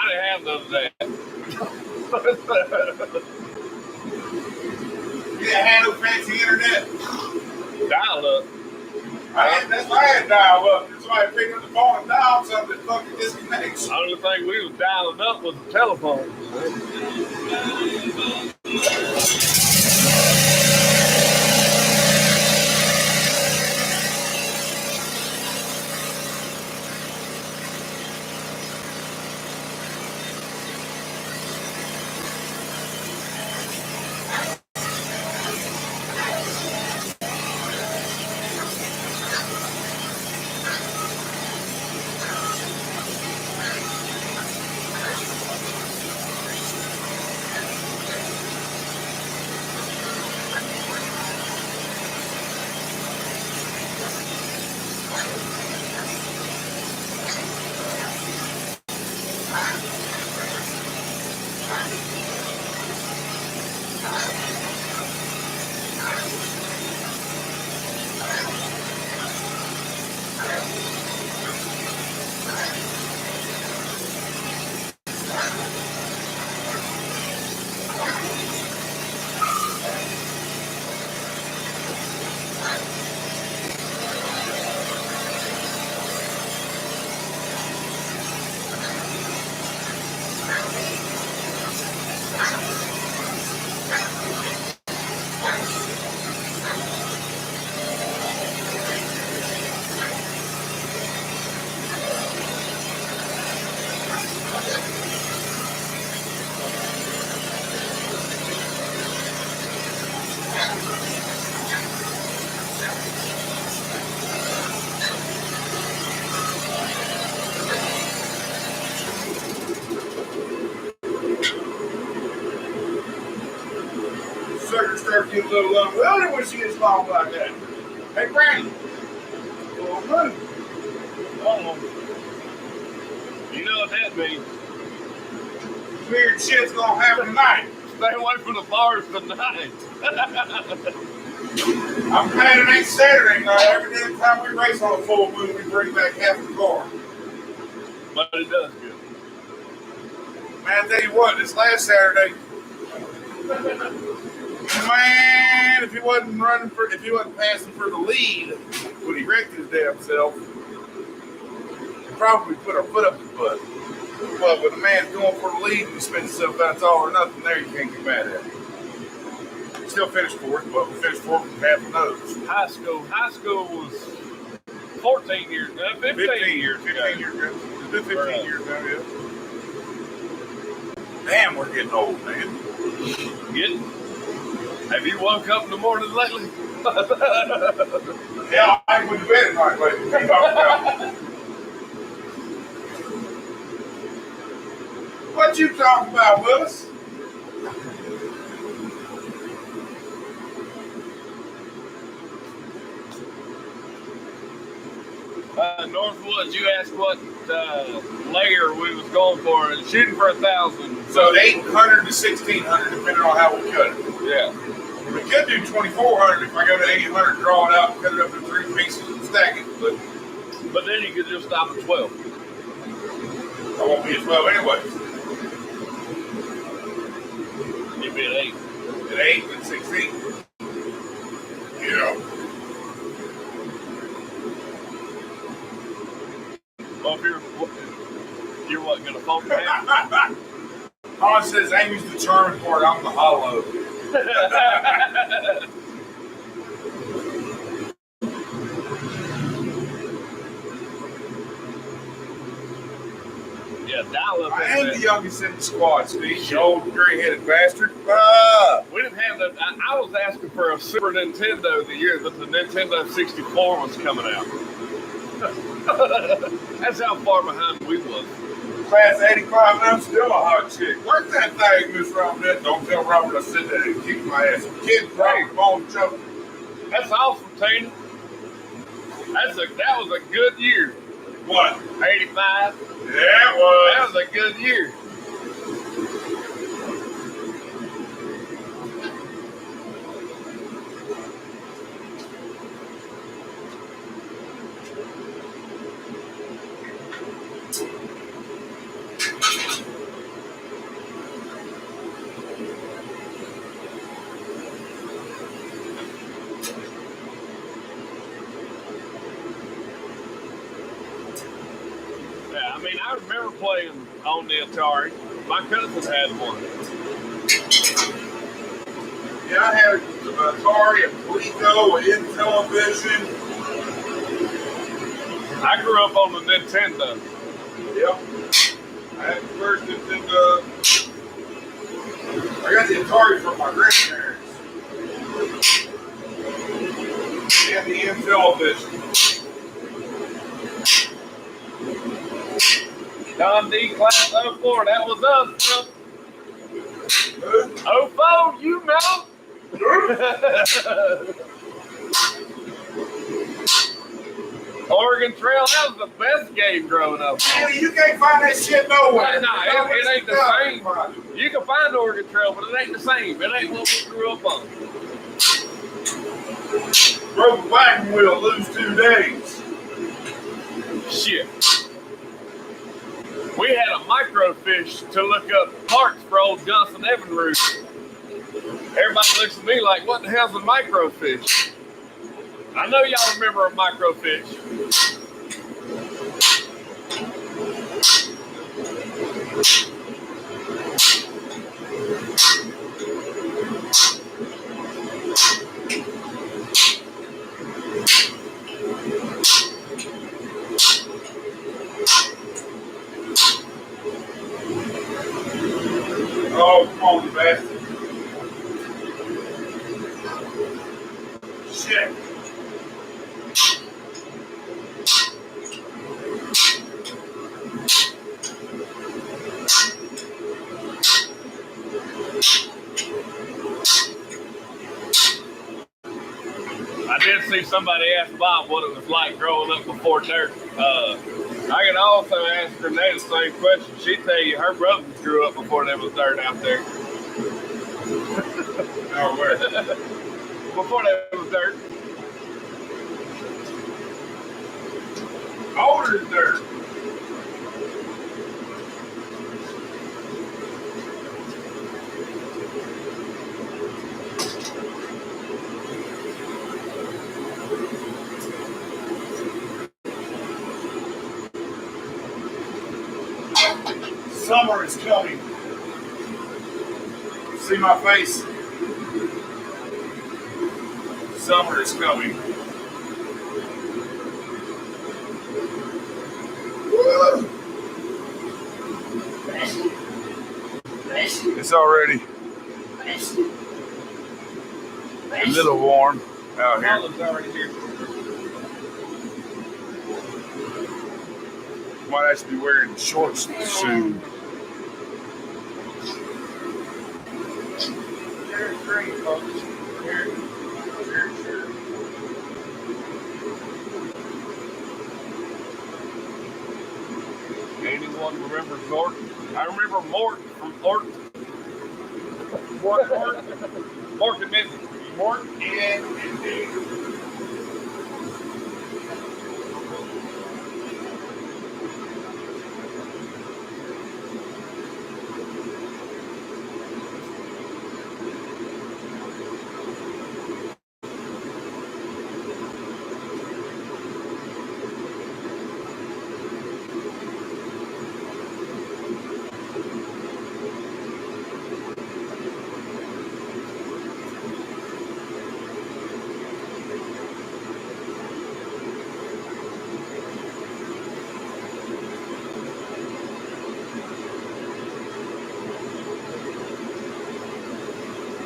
didn't have none of that. You didn't have no fancy internet. Dial up. I had dial-up. Somebody picked up the phone and dialed something that fucking disconnects. The only thing we was dialing up was the telephone. start getting a little unwilling when she gets long like that. Hey, Granny. Well, money. Oh. You know what that means. Weird shit's gonna happen tonight. Stay away from the bars tonight. I'm glad it ain't Saturday night. Every damn time we race on a full moon, we bring back half the car. But it does good. Man, I tell you what, this last Saturday, man, if he wasn't passing for the lead when he wrecked his damn self, he'd probably put our foot up his butt. But when a man's going for the lead and he spends himself out, it's all or nothing there, you can't get mad at him. Still finished fourth, but we finished fourth with half a nose. High school was 14 years, 15 years ago. 15 years ago. It's been 15 years ago, yeah. Damn, we're getting old, man. Have you woke up in the morning lately? Yeah, I ain't went to bed at night lately. What you talking about, Willis? Northwoods, you asked what layer we was going for, and shooting for 1,000. So 800 to 1,600, depending on how we cut it. Yeah. We could do 2,400 if I go to 800, draw it out, cut it up into 3 pieces, and stack it. But then you could just stop at 12. I won't be at 12 anyway. You'd be at 8. At 8 and 16. You know. Well, if you're what, going to phone him? Hans says Amy's the charming part, I'm the hollow. Yeah, dial up. I am the youngest in the squad, Steve. You old gray-headed bastard. We didn't have that. I was asking for a Super Nintendo the year that the Nintendo 64 was coming out. That's how far behind we was. Class 85, and I'm still a hot chick. Where's that thing, Miss Robert? Don't tell Robert I said that and kick my ass. Kid, Robert, come on, Chuck. That's awesome, Tina. That was a good year. What? 85. Yeah, it was. That was a good year. I remember playing on the Atari. My cousin had one. Yeah, I had an Atari, a Coleco, an Intellivision. I grew up on the Nintendo. Yep. I had the first Nintendo. I got the Atari from my grandparents. And the Intellivision. Don D Class 04, that was us. 04, you know. Oregon Trail, that was the best game growing up. Man, you can't find that shit nowhere. No, it ain't the same. You can find Oregon Trail, but it ain't the same. It ain't what we grew up on. Broke a wagon wheel, lose 2 days. Shit. We had a microfiche to look up parts for old Johnson Evinrude. Everybody looks at me like, what the hell's a microfiche? I know y'all remember a microfiche. Oh, come on, you bastard. Shit. somebody asked Bob what it was like growing up before dirt. I can also ask Renee the same question. She'd tell you her brothers grew up before there was dirt out there. Oh, where? Before there was dirt. Older than dirt. Summer is coming. See my face? Summer is coming. Woo! It's already a little warm out here. Already here. Might actually be wearing shorts soon. Here's green, folks. Here's sure. Anyone remember Morton? I remember Morton from Morton. Morton, Mindy. Morton and Mindy.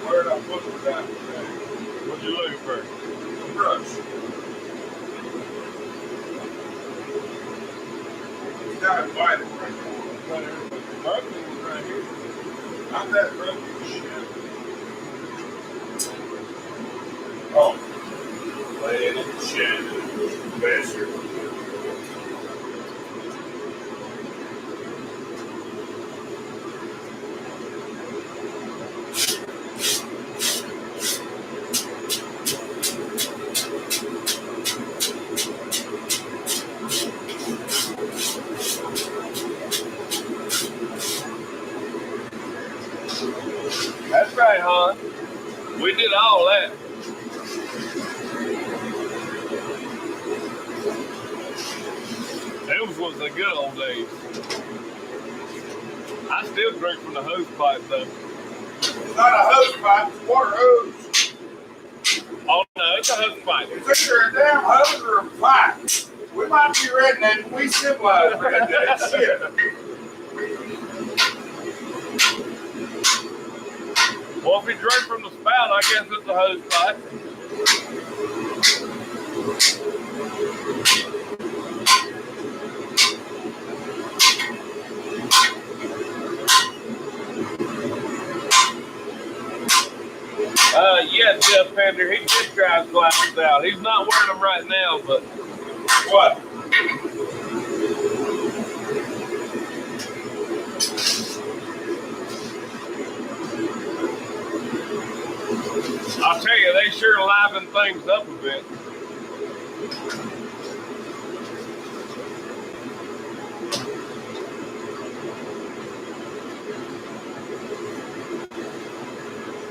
Where'd I put it at? What you looking for? A brush. You gotta find it right now. Broken right here. Not that broken shit. Oh. Laying in the shed. Bastard. That's right, hon. We did all that. Those was the good old days. I still drink from the hose pipe, though. It's not a hose pipe, it's a water hose. Oh, no, it's a hose pipe. It's either a damn hose or a pipe. We might be redneck, we civilize redneck shit. Well, if you drink from the spout, I guess it's a hose pipe. Yeah, Jeff Pender, he did try his glasses out. He's not wearing them right now, but What? I'll tell you, they sure liven things up a bit.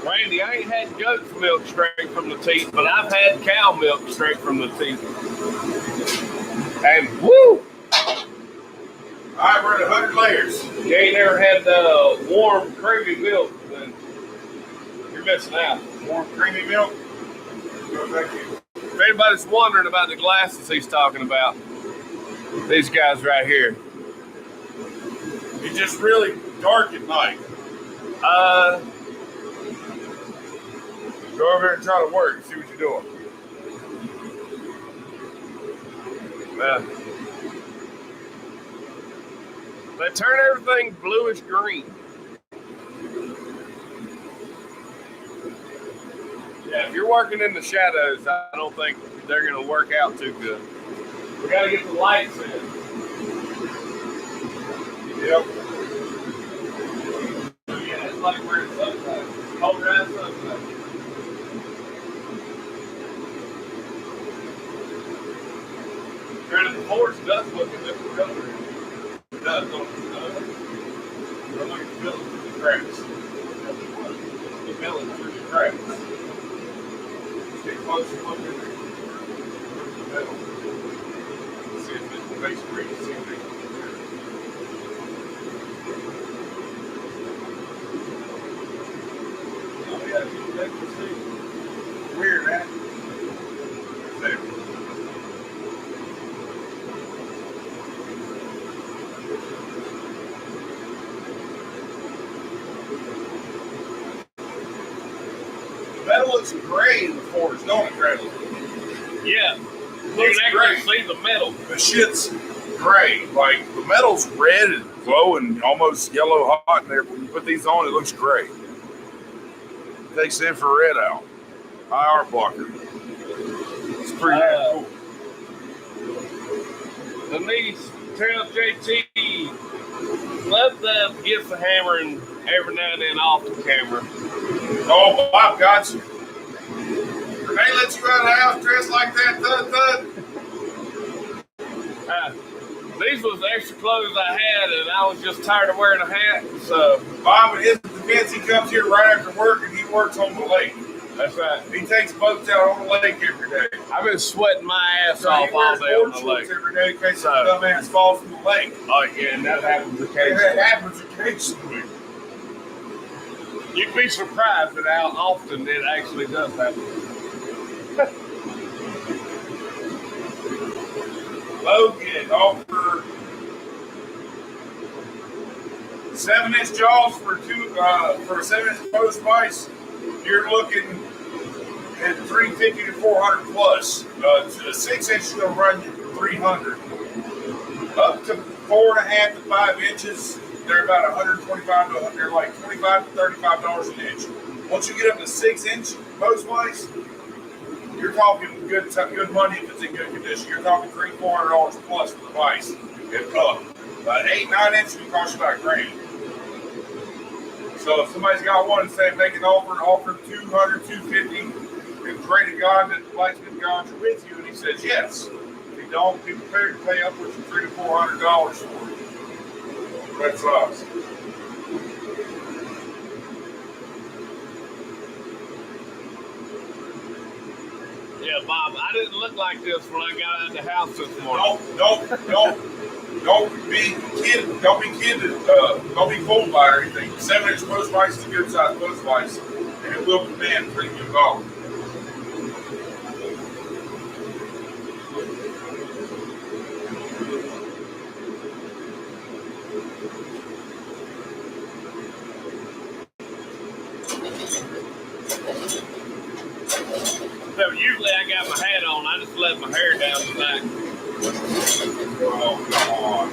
Randy, I ain't had goat's milk straight from the teeth, but I've had cow milk straight from the teeth. And woo! We're at 100 layers. You ain't never had warm, creamy milk, then you're missing out. Warm creamy milk. No, thank you. If anybody's wondering about the glasses he's talking about, these guys right here. It's just really dark at night. Go over here and try to work and see what you're doing. They turn everything bluish green. Yeah, you're working in the shadows, I don't think they're going to work out too good. We got to get the lights in. Yep. Yeah, it's like we're in sunlight. Cold dry sunlight. The force does look a different color. It does, don't it? Look at the building through the cracks. The building through the cracks. Get close and look in there. The metal. See if it's the base green. See if they oh yeah, you can see. Weird, man. There. Metal looks gray in the forge, don't it, Bradley? Yeah. You Looks can great. actually see the metal. The shit's gray. Like, the metal's red and glowing, almost yellow hot in there. When you put these on, it looks gray. Takes the infrared out. IR blocker. It's pretty cool. Denise, tell JT, let them get the hammering every now and then off the camera. Oh, Bob got you. Renee lets you out of the house dressed like that, These was the extra clothes I had, and I was just tired of wearing a hat. So Bob, in his defense, he comes here right after work, and he works on the lake. that's right. He takes boats out on the lake every day. I've been sweating my ass So off he all wears day on board the shorts lake. every day in case the dumbass falls from the lake. Oh yeah, and that happens And occasionally. that happens occasionally. You'd be surprised at how often it actually does happen. Logan offer 7-inch jaws for a 7-inch post vise. You're looking at 350 to 400 plus. A 6-inch is going to run you 300. Up to 4.5 to 5 inches, they're about 125 to they're like $25 to $35 an inch. Once you get up to 6-inch post vise, you're talking good money if it's in good condition. You're talking $300-400 plus for the vise. If 8-9 inches will cost you about $1,000. So if somebody's got one and say make an offer $200, $250, and pray to God that the blacksmith gods are with you, and he says yes. If you don't, be prepared to pay upwards of $300 to $400 for it. That's us. Yeah, Bob, I didn't look like this when I got out of the house this morning. Don't be kidded. Don't be fooled by it or anything. 7-inch post vise is a good size post vise, and it will command premium gold. So usually I got my hat on. I just let my hair down the back. Oh, come on.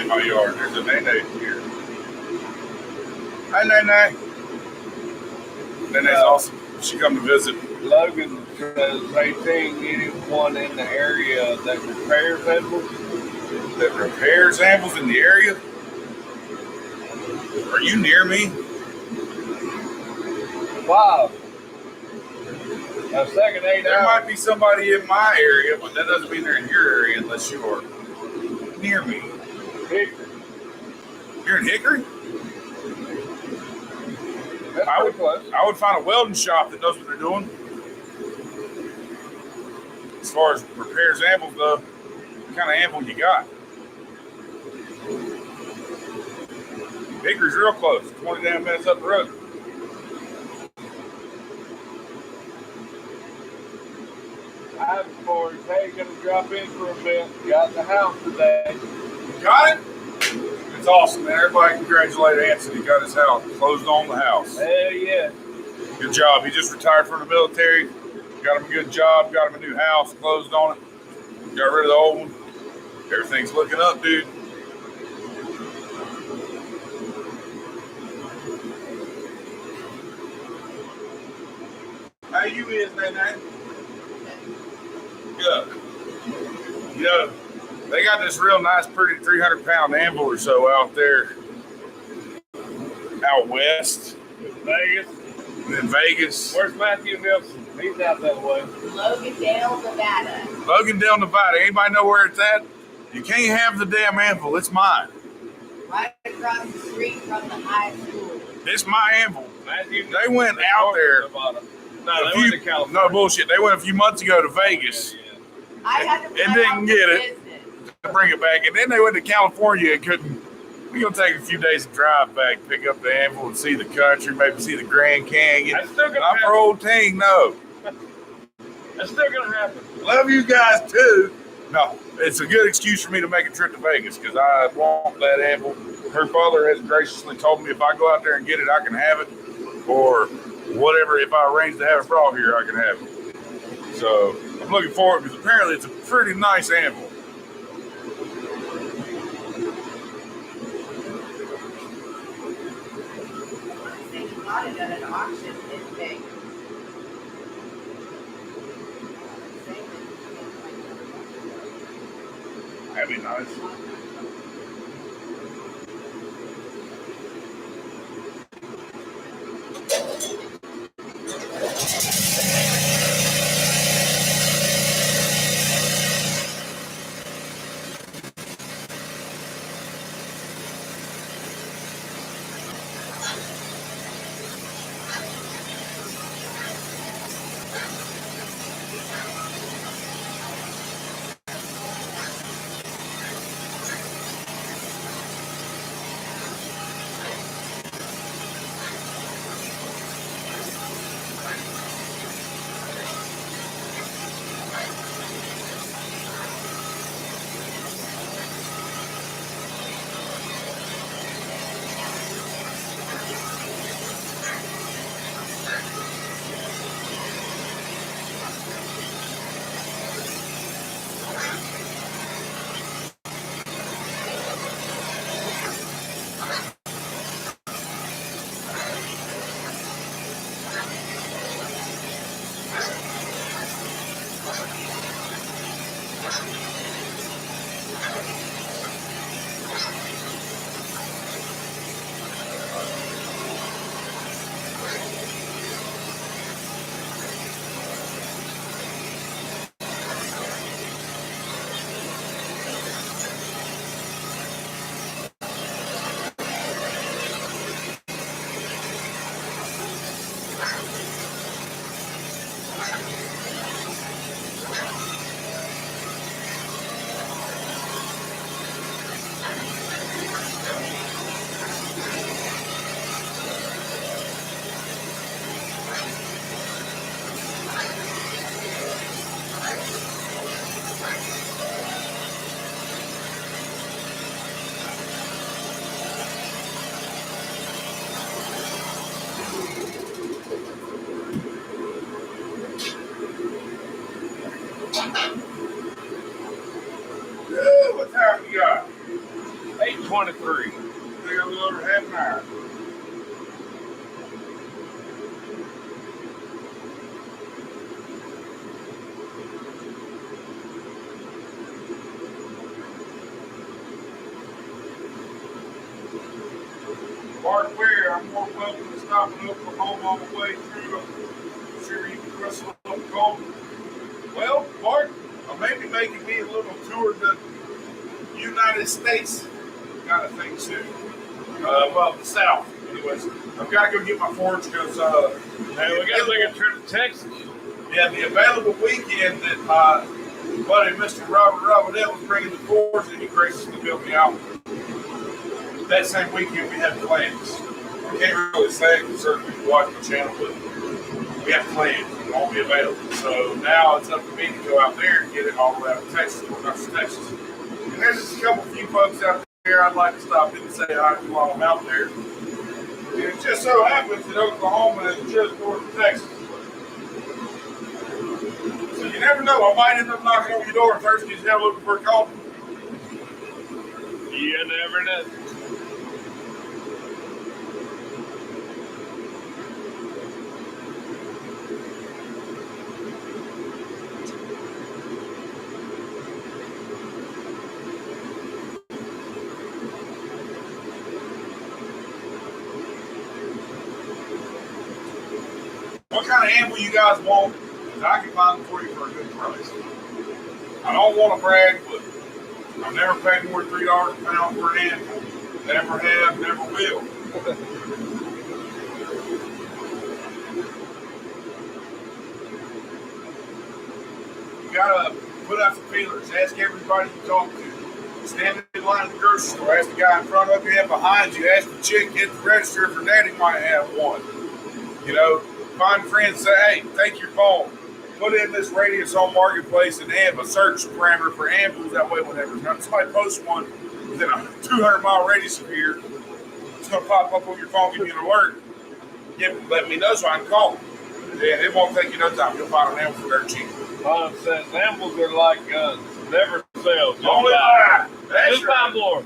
in my yard. There's a Nene here. Hi, Nene. Nene's awesome. She come to visit. Logan says they seen anyone in the area that repairs animals. That repairs animals in the area? Are you near me? Wow. A second 8 There hours. might be somebody in my area, but that doesn't mean they're in your area unless you are near me. Hickory. You're in Hickory? That's I pretty close. would find a welding shop that knows what they're doing. As far as repairs animals, though, what kind of animal you got? Hickory's real close. 20 damn minutes up the road. I have for hey, gonna drop in for a bit. Got the house today. Got it? It's awesome, man. Everybody congratulate Anthony. Got his house. Closed on the house. Hell yeah. Good job. He just retired from the military. Got him a good job. Got him a new house. Closed on it. Got rid of the old one. Everything's looking up, dude. How you is, Nene? Good. You know, they got this real nice, pretty 300-pound anvil or so out there, out west. Vegas. In Vegas. Where's Matthew Nilsson? He's out that way. Logandale, Nevada. Logandale, Nevada. Anybody know where it's at? You can't have the damn anvil. It's mine. Right across the street from the high school. It's my anvil. Matthew They went out there. Nevada. No, they went to California. No bullshit. They went a few months ago to Vegas. Yeah. I had to And didn't get it. To bring it back. And then they went to California and couldn't. We're going to take a few days to drive back, pick up the anvil and see the country, maybe see the Grand Canyon. That's still gonna Not for happen. old Ting, no. That's still gonna happen. Love you guys too. No, it's a good excuse for me to make a trip to Vegas because I want that anvil. Her father has graciously told me if I go out there and get it, I can have it. Or whatever, if I arrange to have it brought here, I can have it. So I'm looking forward because apparently it's a pretty nice anvil. They bought it at an auction in Vegas. That'd be nice. hour. Bart Ware, I'm more welcome to stop in Oklahoma on the way through. I'm sure you can wrestle up the gold. Well, Bart, I may be making me a little tour of the United States kind of thing soon. Well, the South. Anyways, I've got to go get my forge because Hey, we got to make a trip to Texas. yeah, the available weekend that my buddy Mr. Robert Robinette was bringing the forge and he graciously built me out. That same weekend we had plans. I can't really say it because certain people watch my channel, but we have plans. It won't be available. So now it's up to me to go out there and get it all the way out to Texas, Damascus, Texas. And there's just a couple few folks out there I'd like to stop in and say hi to while I'm out there. And it just so happens that Oklahoma is just north of Texas. So you never know. I might end up knocking on your door Thursday and have looking for a coffee. You never know. What kind of ammo you guys want? Because I can find them for you for a good price. I don't want to brag, but I've never paid more than $3 a pound for an ammo. Never have, never will. You gotta put out some feelers. Ask everybody you talk to. Stand in line at the grocery store. Ask the guy in front of you and behind you. Ask the chick at the register if her daddy might have one. You know, find friends, say, hey, take your phone. Put in this radius on Marketplace and have a search parameter for ambush. That way, whenever somebody posts one within a 200-mile radius of here, it's going to pop up on your phone, give you an alert. Let me know so I can call them. And it won't take you no time. You'll find an ambush for dirt cheap. Says ambush are like guns. Never sell. Just Only buy. buy. That's Just right. buy more.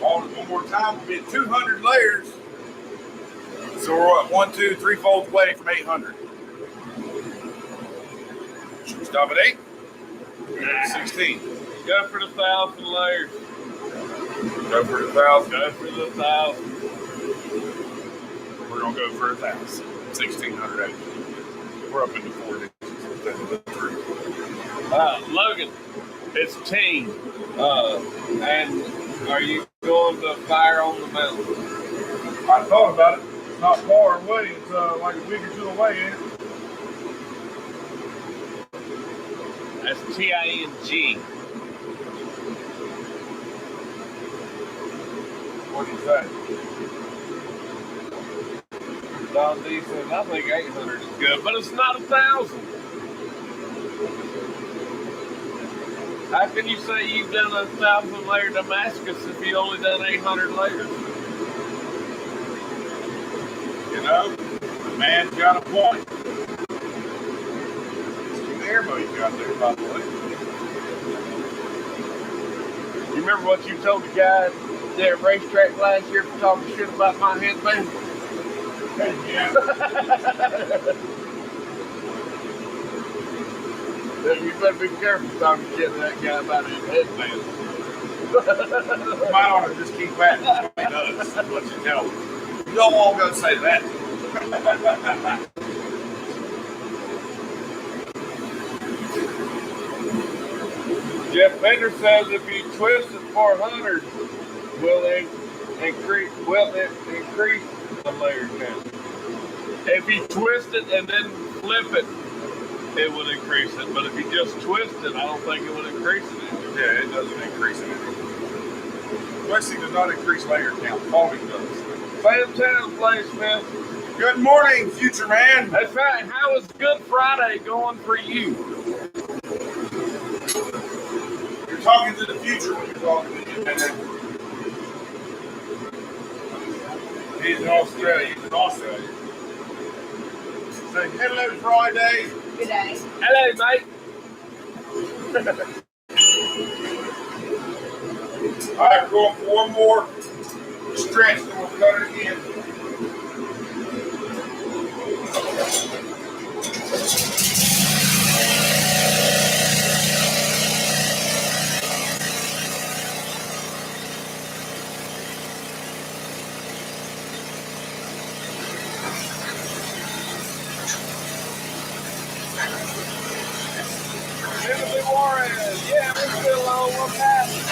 One more time, we'll be at 200 layers. So we're at 1, 2, 3 folds away from 800. Should we stop at 8? 16. Go for the 1,000 layers. Go for the 1,000. Go for the 1,000. We're gonna go for 1,000. 1,600 acres. We're up into 4 digits instead of the 3. Logan, it's team. And are you going to fire on the mountain? I thought about it. It's not far away. It's like a week or 2 away, ain't it? That's TING. What do you say? Don D says, I think 800 is good, but it's not 1,000. How can you say you've done a 1,000 layer Damascus if you only done 800 layers? You know, the man's got a point. It's the airboat you got there, by the way. You remember what you told the guy at the racetrack last year for talking shit about my headband? Yeah. You better be careful talking shit to that guy about his headband. Might ought to just keep that between us. That's what you tell them. You don't want to go say that. Jeff Bender says if you twist it 400, will it increase the layer count? If you twist it and then flip it, it would increase it. But if you just twist it, I don't think it would increase it. Yeah, it doesn't increase it. Twisting does not increase layer count. Folding does. Sam Town Play Smith. Good morning, future man. That's right. How is Good Friday going for you? You're talking to the future when you're talking to you. He's in Australia. Say hello, Friday. Good day. Hello, mate. All right, we're going for one more stretch, then we'll cut it again. Timothy Warren. Yeah, we're still on. What's happening?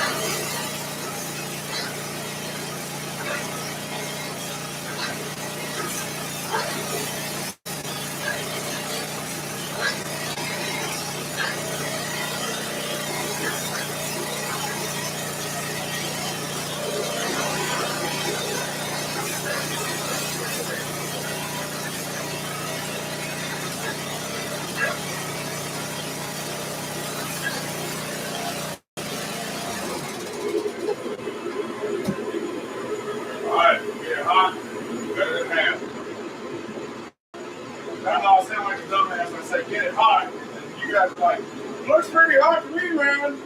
Looks pretty hot to me, man.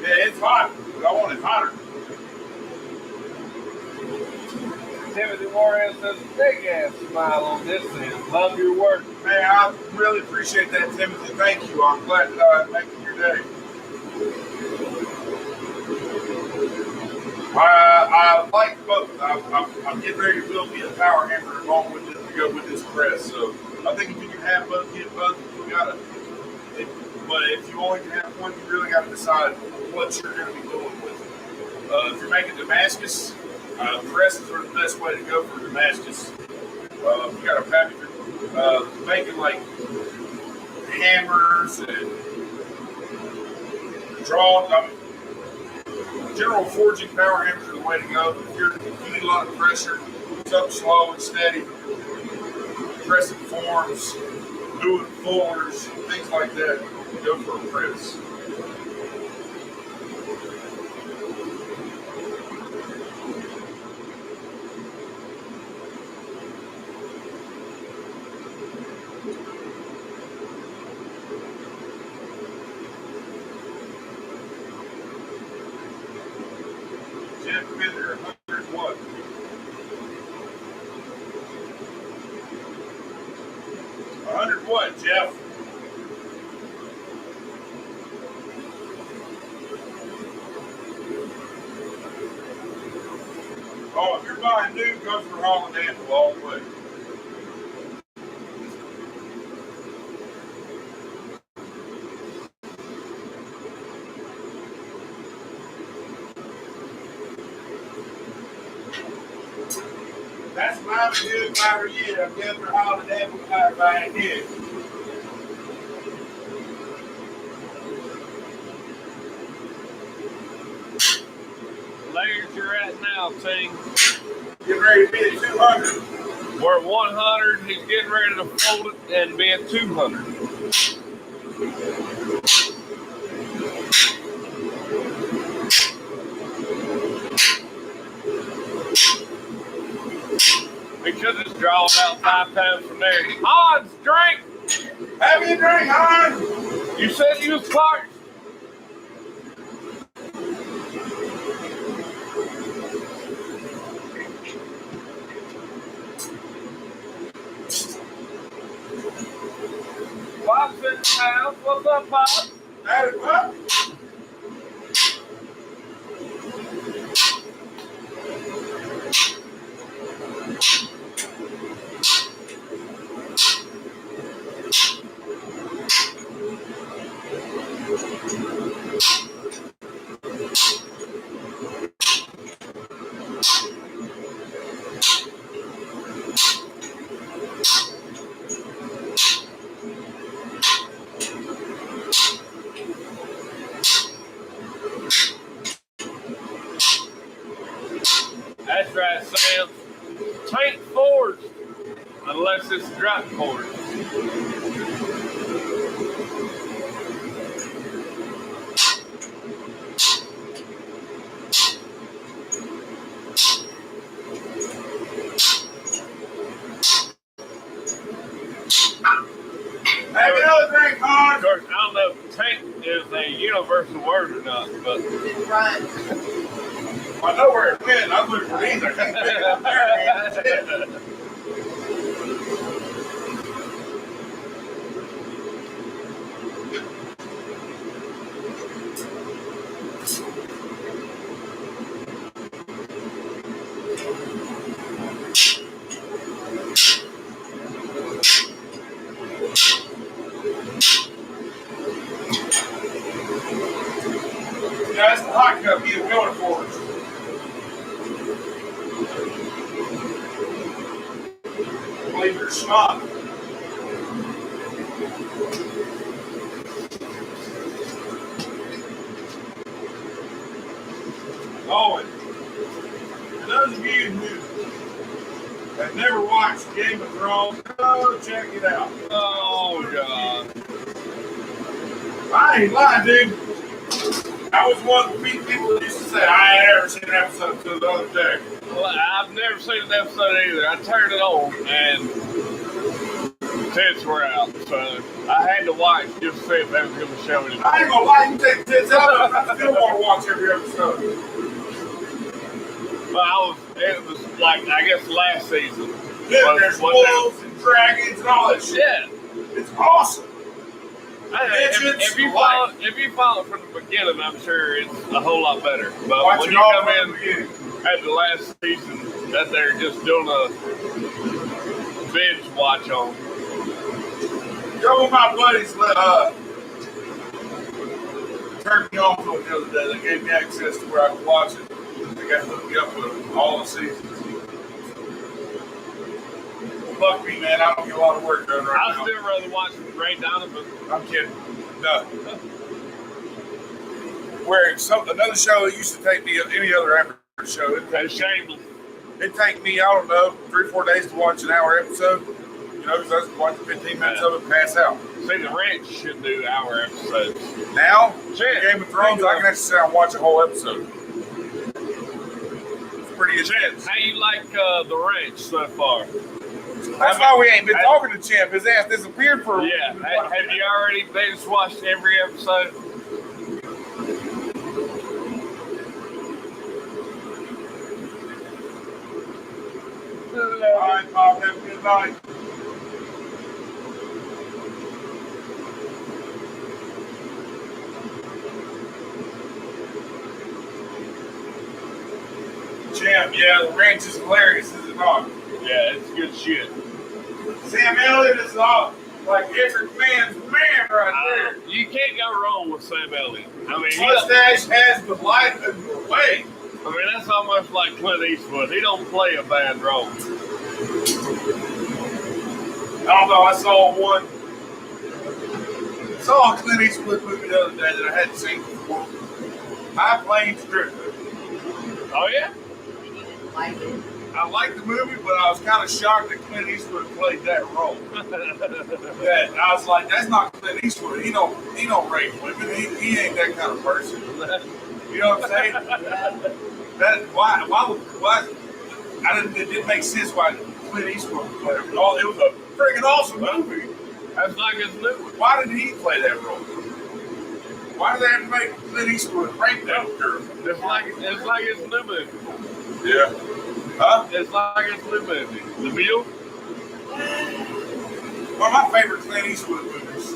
Yeah, it's hot, but I want it hotter. Timothy Warren says, big ass smile on this end. Love your work. Man, I really appreciate that, Timothy. Thank you. I'm glad making your day. I like both. I'm getting ready to build me a power hammer along with this to go with this press. So I think if you can have both, get both. You gotta. But if you only can have one, you really got to decide what you're going to be doing with it. If you're making Damascus, presses are the best way to go for Damascus. You got a package making like hammers and draw. General forging power hammers are the way to go. If you need a lot of pressure, it's up slow and steady. Pressing forms, doing fullers, things like that. Go for a press. Jeff Bender, 100 what? Jeff? Oh, if you're buying new, go for Holland Apple all the way. That's my good power yet. I'm going for Holland Apple power buying new. Layers you're at now, Ting. Get ready to be at 200. We're at 100. He's getting ready to fold it and be at 200. We could just draw about 5 times from there. Hans, drink! Have you a drink, Hans? You said you was parched. Pop's in the house. What's up, Pop? That is what? That's right, Sam. Tank forged, unless it's drop forged. Have another drink, Hans. Of course, I don't know if tank is a universal word or not, but It runs. I know where it went. I'm looking for these. I can't pick it up there. Yeah, that's the hot cup you were going for. Believe it or not. Oh, and for those of you who have never watched Game of Thrones, go check it out. oh god. I ain't lying, dude. I was one of the people that used to say, I ain't ever seen an episode to the other day. Well, I've never seen an episode either. I turned it on and tits were out, so I had to watch just to see if they was going to show it. I ain't gonna lie, you take the tits out, I still want to watch every episode. But it was like, I guess last season. Then there's wolves and dragons and all that shit. Yeah. It's awesome. If you follow it from the beginning, I'm sure it's a whole lot better. But Watch when it you all come from in the beginning. at the last season, that they're just doing a binge watch on. Go with my buddies turned me on to it the other day. They gave me access to where I could watch it. They got to hook me up with all the seasons. Fuck me, man. I don't get a lot of work done right I'd now. still rather watch Ray Donovan. I'm kidding. No. Where another show that used to take me any other average show, And Shameless. it'd take me, I don't know, 3 or 4 days to watch an hour episode. You know, because I was watching 15 minutes of it and pass out. See, the Ranch should do hour episodes. Now, Shit. Game of Thrones, I can actually sit down and watch a whole episode. It's pretty intense. How you like the Ranch so far? That's why we ain't been talking to Champ. His ass disappeared for Yeah. Have you already binge watched every episode? All right, Bob, have a good night. Jim, yeah, the ranch is hilarious, is it not? Yeah, it's good shit. Sam Elliott is not like every man's man right there. You can't go wrong with Sam Elliott. I mean, Mustache has the light of your way. I mean, that's almost like Clint Eastwood. He don't play a bad role. I don't know. I saw a Clint Eastwood movie the other day that I hadn't seen before. High Plains Drifter. Oh yeah. You didn't like it? I liked the movie, but I was kind of shocked that Clint Eastwood played that role. That I was like, that's not Clint Eastwood. He don't rape women. He ain't that kind of person. You know what I'm saying? That why? It didn't make sense why Clint Eastwood would play it. Oh, it was a freaking awesome movie. That's like his new one. Why did he play that role? Why did they have to make Clint Eastwood rape that girl? It's like his new movie. Yeah. Huh? It's like his new movie. The Mule? One of my favorite Clint Eastwood movies.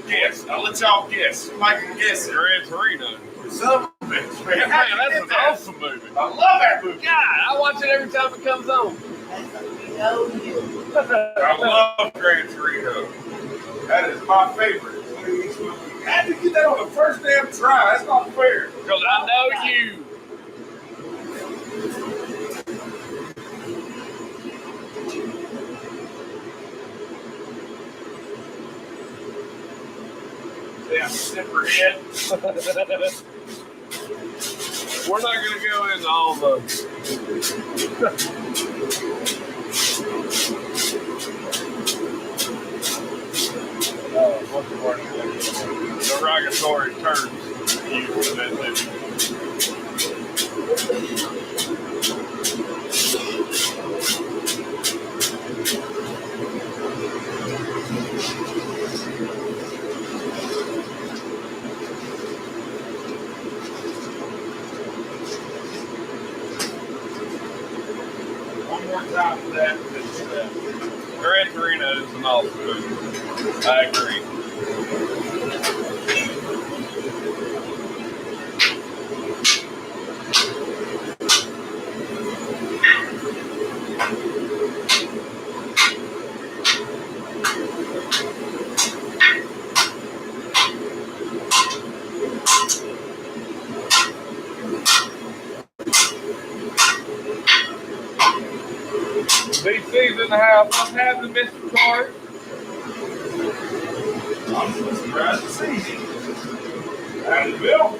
Guess. I'll let y'all guess. You might can guess it. Gran Torino. Son of a bitch, man. How you Man, that's get an that? awesome movie. I love that movie. God, I watch it every time it comes on. We know you. I love Gran Torino. That is my favorite Clint Eastwood movie. How did you get that on the first damn try? That's not fair. Because I know you. Damn zipper head. We're not going to go into all the... what's the word? Derogatory terms used in that movie. One more time for that. Gran Torino is an awesome movie. I agree. DC's in the house. What's happening, Mr. Clark? I'm so surprised to see you. Howdy, Bill.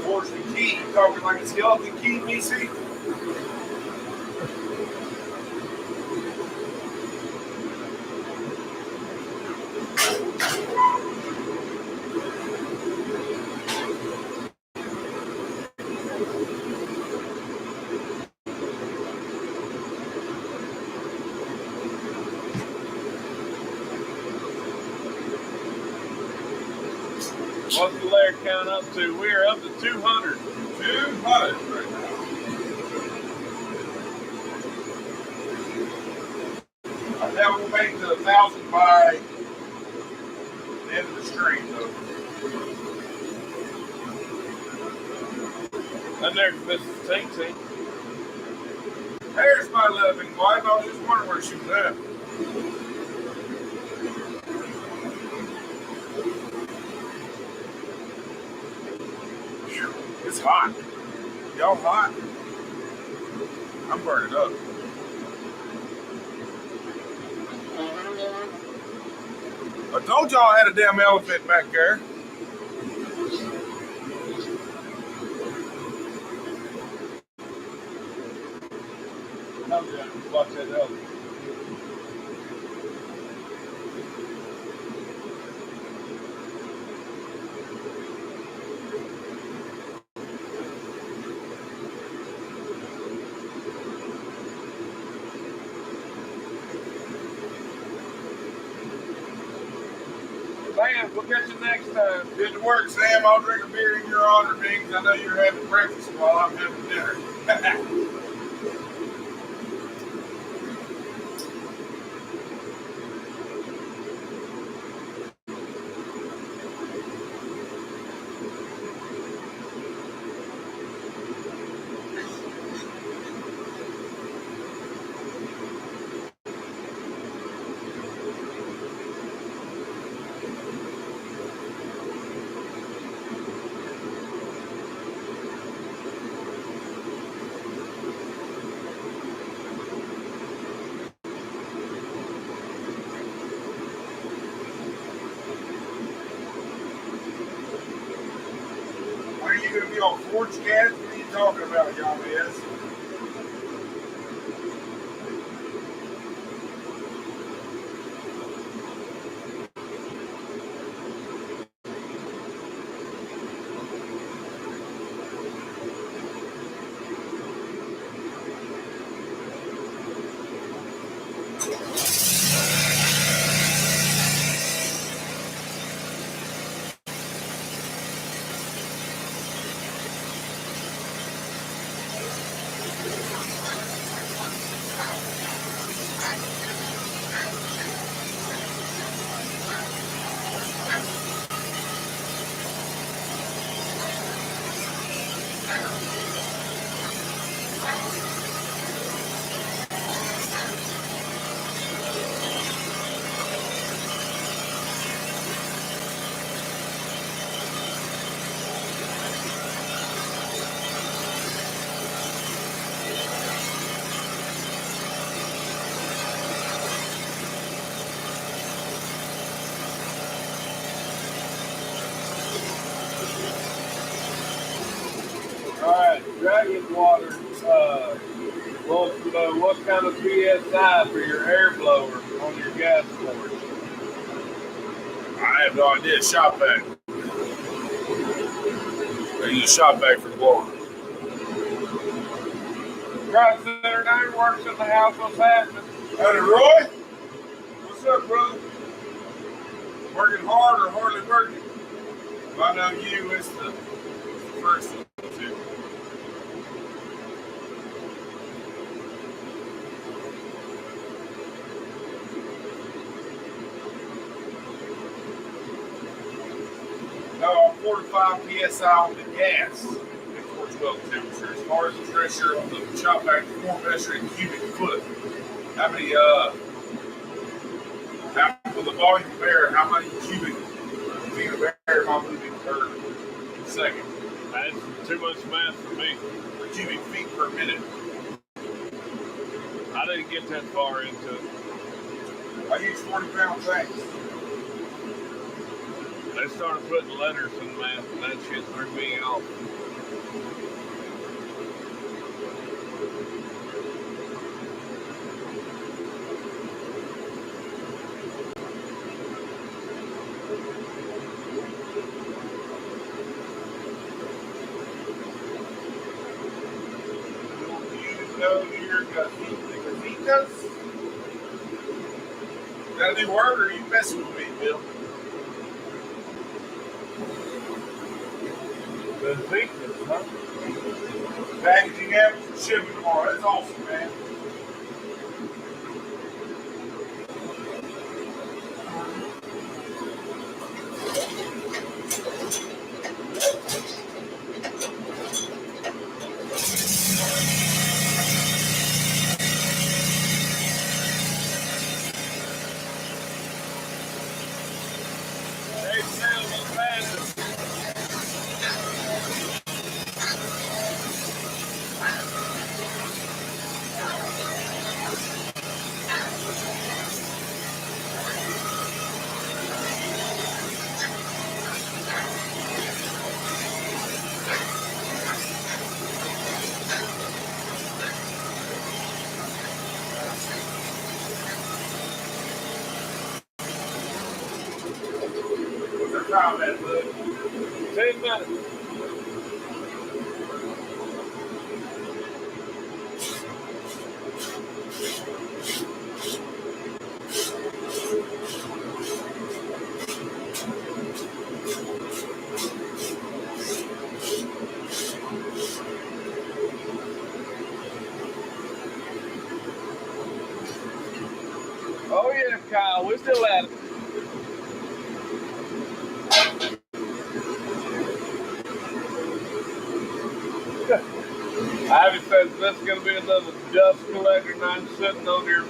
Fortune Key, you talking like a skeleton key, BC? What's the layer count up to? We're up to 200. 200 right now. I doubt we'll make it to 1,000 by the end of the stream, though. And there's Mrs. Ting Ting. There's my loving wife. I was just wondering where she was at. hot. Y'all hot? I'm burning up. I told y'all I had a damn elephant back there. Watch that elephant. Sam, we'll catch you next time. Good to work, Sam. I'll drink a beer in your honor, Biggs. I know you're having breakfast while I'm having dinner. Are you going to be on Forge Cat? What are you talking about, y'all, is? Alright, Dragon Water wants to know what kind of PSI for your air blower on your gas port. I have no idea. Shop vac. I use a shop vac for the blower. Right Center name works in the house. What's happening? Howdy, Roy. What's up, brother? Working hard or hardly working? If I know you, it's the first one, too. No, I'm 45 psi on the gas at 412 temperature. As far as the pressure on the shop vac, more pressure in cubic foot. How many, for the volume of air, how many cubic feet of air am I moving per second? That's too much math for me. Or cubic feet per minute? I didn't get that far into it. I use 40-pound tanks. They started putting letters in math, and that shit threw me off. You know your gazitas? Is that a new word, or are you messing with me, Bill? The thickness, huh? Packaging apples and shipping tomorrow. That's awesome, man. time at it, bud? 10 minutes. Oh yeah, Kyle, we're still at it. Ivy says this is going to be another dust collector night sitting on your.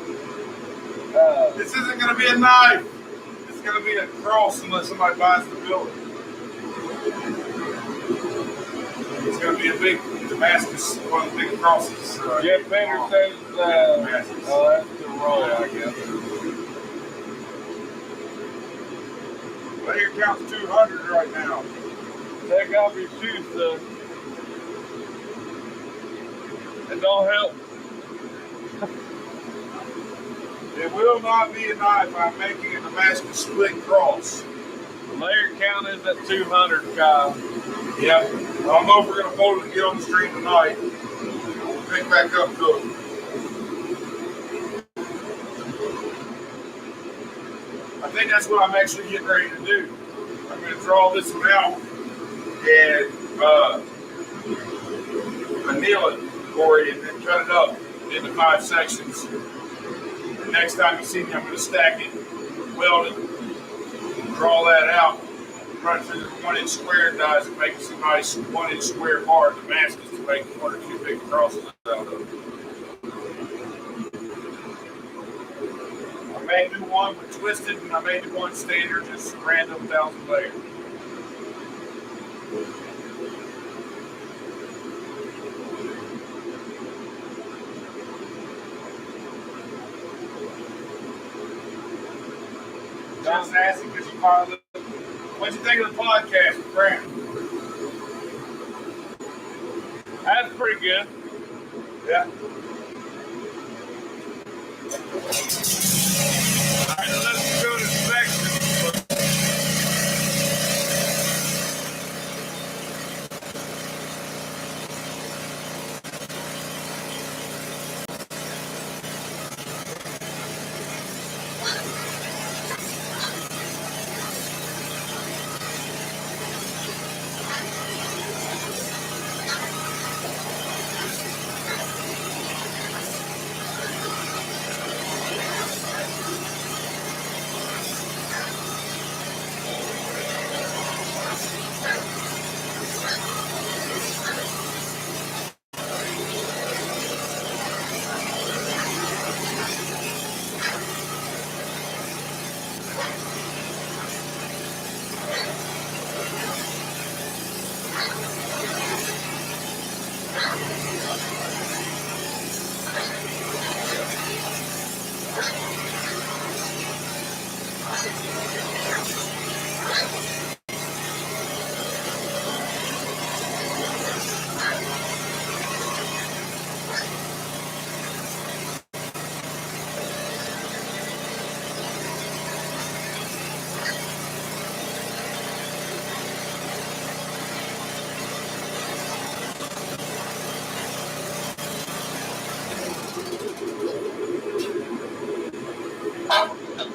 This isn't going to be a knife. It's going to be a cross unless somebody buys the building. It's going to be a big Damascus, one of the big crosses. Jeff Bender says, Damascus. oh, that's the wrong, I guess. Player counts 200 right now. Take off your shoes, son. And don't help. It will not be a knife. I'm making a Damascus split cross. The layer count is at 200, Kyle. Yeah. I don't know if we're going to hold it and get on the stream tonight. We'll pick back up to it. I think that's what I'm actually getting ready to do. I'm going to draw this one out and anneal it for you and then cut it up into 5 sections. The next time you see me, I'm going to stack it, weld it, draw that out, run it through the 1-inch square dies and make some nice 1-inch square hard Damascus to make 1 or 2 big crosses out of it. I may do one with twisted and I may do one standard, just random 1,000 layer. Just asking because you finally. What'd you think of the podcast, Brand? That's pretty good. Yeah. All right, let's go to section.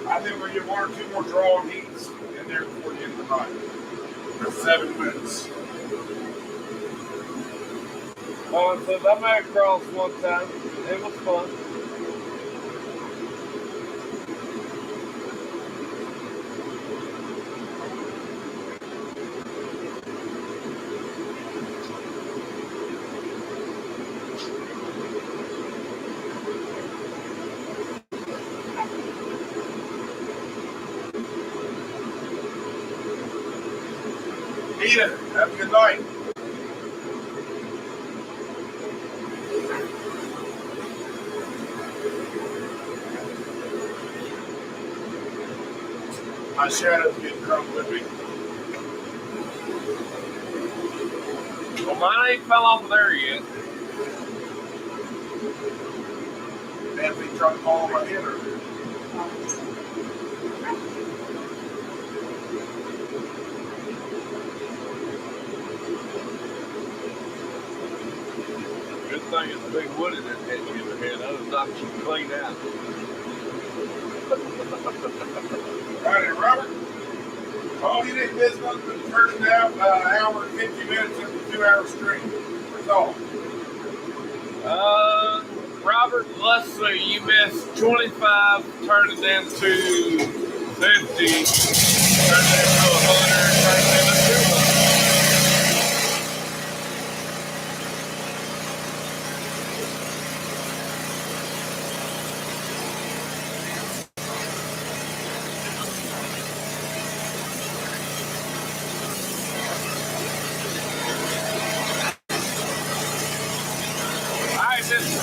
I think we're going to get 1 or 2 more draw heats in there before the end of the night. For 7 minutes. So I made a cross one time. It was fun. Eat it. Have a good night. My shadow's getting drunk with me. Well, mine ain't fell off of there yet. Damn thing trying to fall on my head earlier. thing is a big wood in that head in your head. That'll knock you clean out. Right, Robert. Oh, you didn't miss nothing but the first hour and 50 minutes of the 2-hour stream. That's all. Robert, let's see. You missed 25, turned it into 50, turned it into 100, turned it into 200.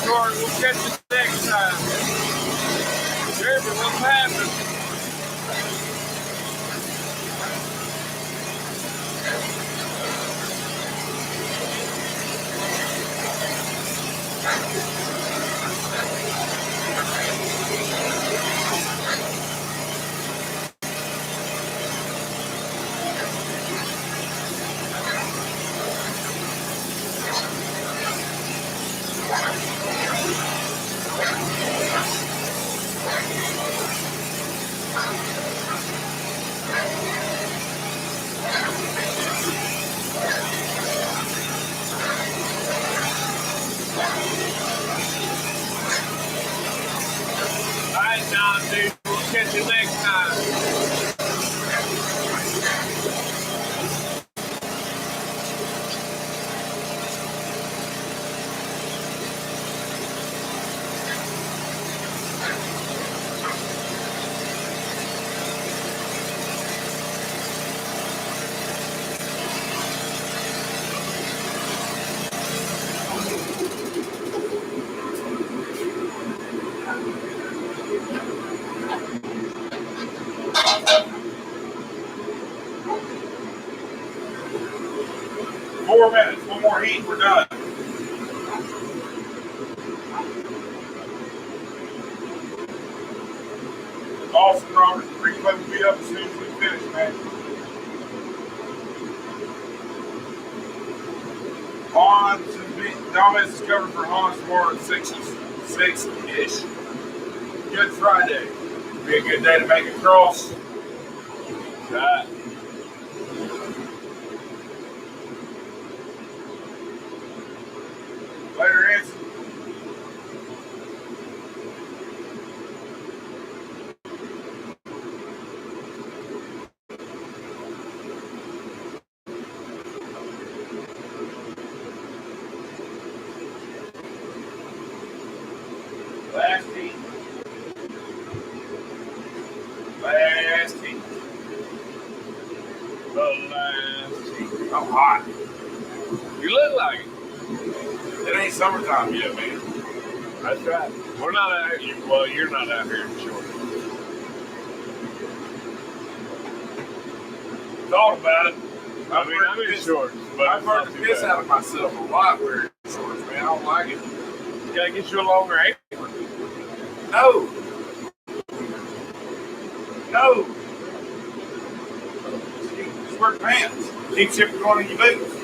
We'll catch you next time. Jeremy, what's happening? Dude, we'll catch you next time. Minutes, one more heat, we're done. Awesome, Robert. Replay will be up as soon as we finish, man. Hans and Damascus is covered for Hans tomorrow at 6-ish. Good Friday. Be a good day to make a cross. Right. Later, Anson. Last heat. I'm hot. You look like it. It ain't summertime yet, man. That's right. We're not out here. Well, you're not out here in shorts. Thought about it. I'm in shorts. But I've heard the piss out of myself a lot wearing shorts, man. I don't like it. You gotta get you a longer apron. No. Just wear pants. Keep shipping going in your boots.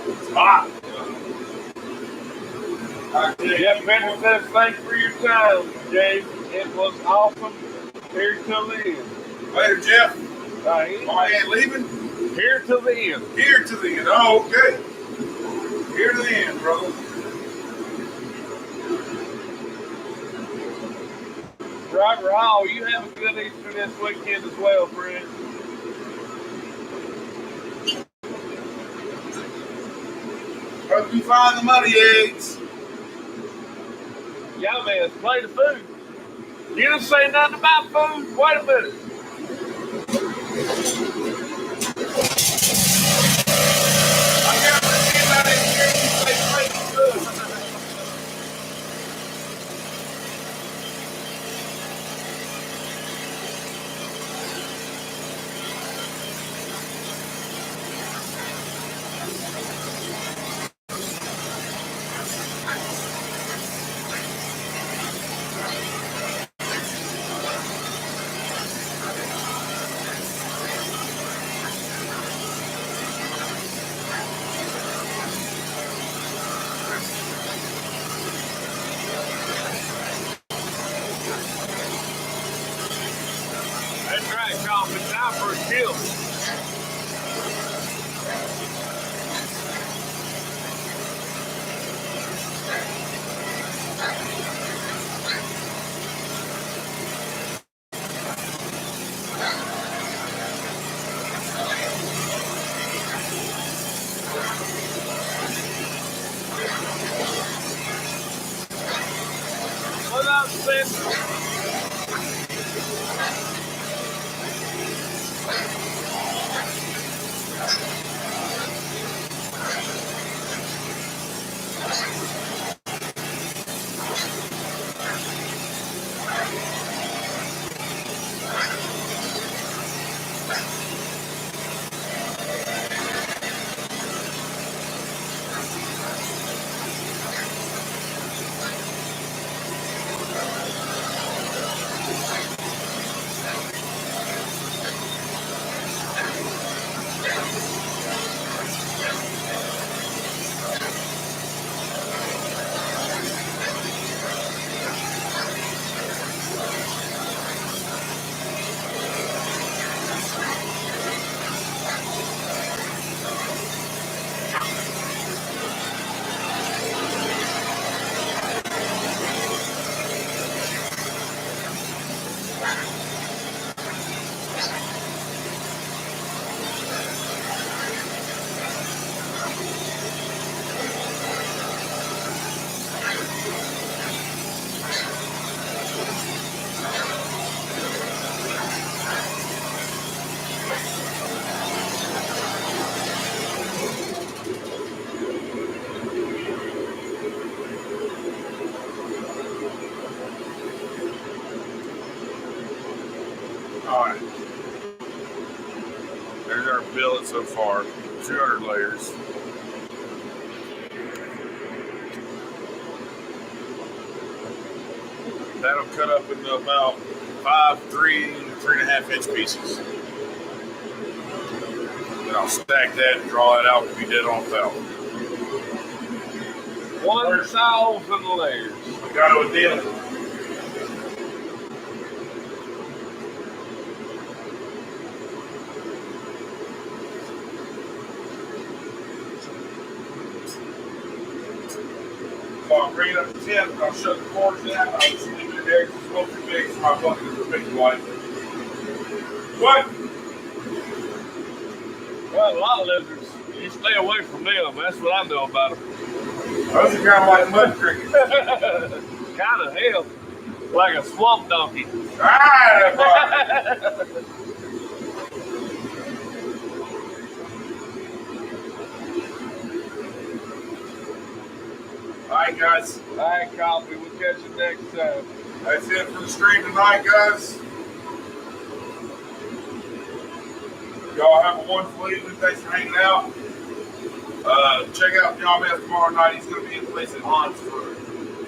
It's hot. Yeah, Benny says thanks for your time, Jay. It was awesome. Here till the end. Later, Jeff. Right. Oh, I ain't leaving? Here till the end. Here to the end. Oh, okay. Here to the end, brother. Robert Hall, you have a good Easter this weekend as well, friend. Hope you find the money eggs. Y'all man, play the food. You didn't say nothing about food? Wait a minute. I got to see about it here. You say play the food. That's right, Coffee. Time for a kill. What up, Sid? All right. There's our billet so far. 200 layers. That'll cut up into about 3.5 inch pieces. Then I'll stack that and draw it out and be dead on felt. 1,000 layers. We got to a deal. So I'll bring it up to 10, and I'll shut the cords down. I'll just leave it there because it's supposed to be big, so my bucket is a big one. What? Well, a lot of lizards, you stay away from them. That's what I know about them. Those are kind of like mud crickets. Kind of hell. Like a swamp donkey. Ah, that's right. All right, guys. All right, Coffee. We'll catch you next time. That's it for the stream tonight, guys. Y'all have a wonderful evening. Thanks for hanging out. Check out John Mess tomorrow night. He's going to be in place at Hans for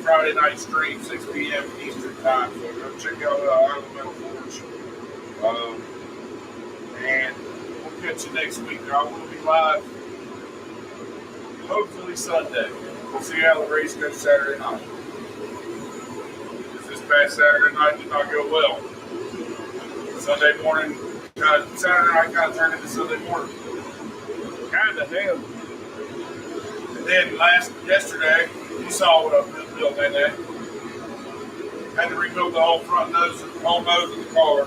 Friday night stream, 6 p.m. Eastern time. So go check out Island Metal Forge. And we'll catch you next week. I will be live hopefully Sunday. We'll see how the race goes Saturday night. This past Saturday night did not go well. Sunday morning, Saturday night kind of turned into Sunday morning. Kind of hell. And then yesterday, you saw what I built in there. Had to rebuild the whole front nose, whole nose of the car.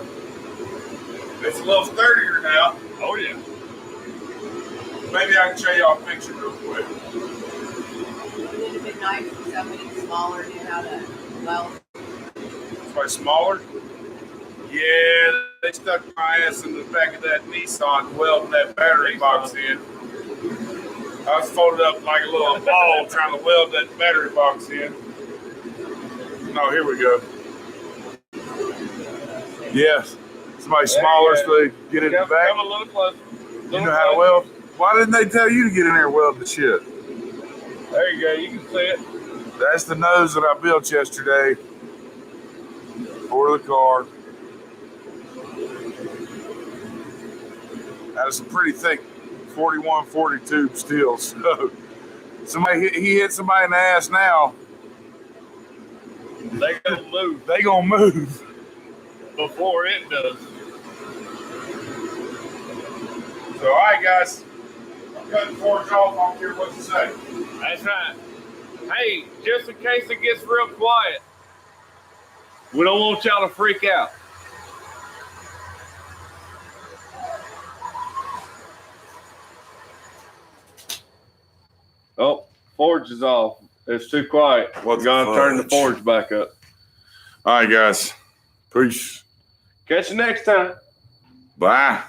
It's a little sturdier now. Oh, yeah. Maybe I can show y'all a picture real quick. Would it have been nice if somebody smaller knew how to weld? Somebody smaller? Yeah, they stuck my ass in the back of that Nissan welding that battery box in. I was folded up like a little ball trying to weld that battery box in. Oh, here we go. Yes. Somebody smaller so they get in the back. Come a little closer. You know how to weld? Why didn't they tell you to get in there and weld the shit? There you go. You can see it. That's the nose that I built yesterday for the car. That is some pretty thick 41, 42 steel. So he hit somebody in the ass now. They gonna move They gonna move before it does. So, all right, guys. I'm cutting the forge off. I don't care what you say. That's right. Hey, just in case it gets real quiet, we don't want y'all to freak out. Oh, forge is off. It's too quiet. We're going to turn the forge back up. All right, guys. Peace. Catch you next time. Bye.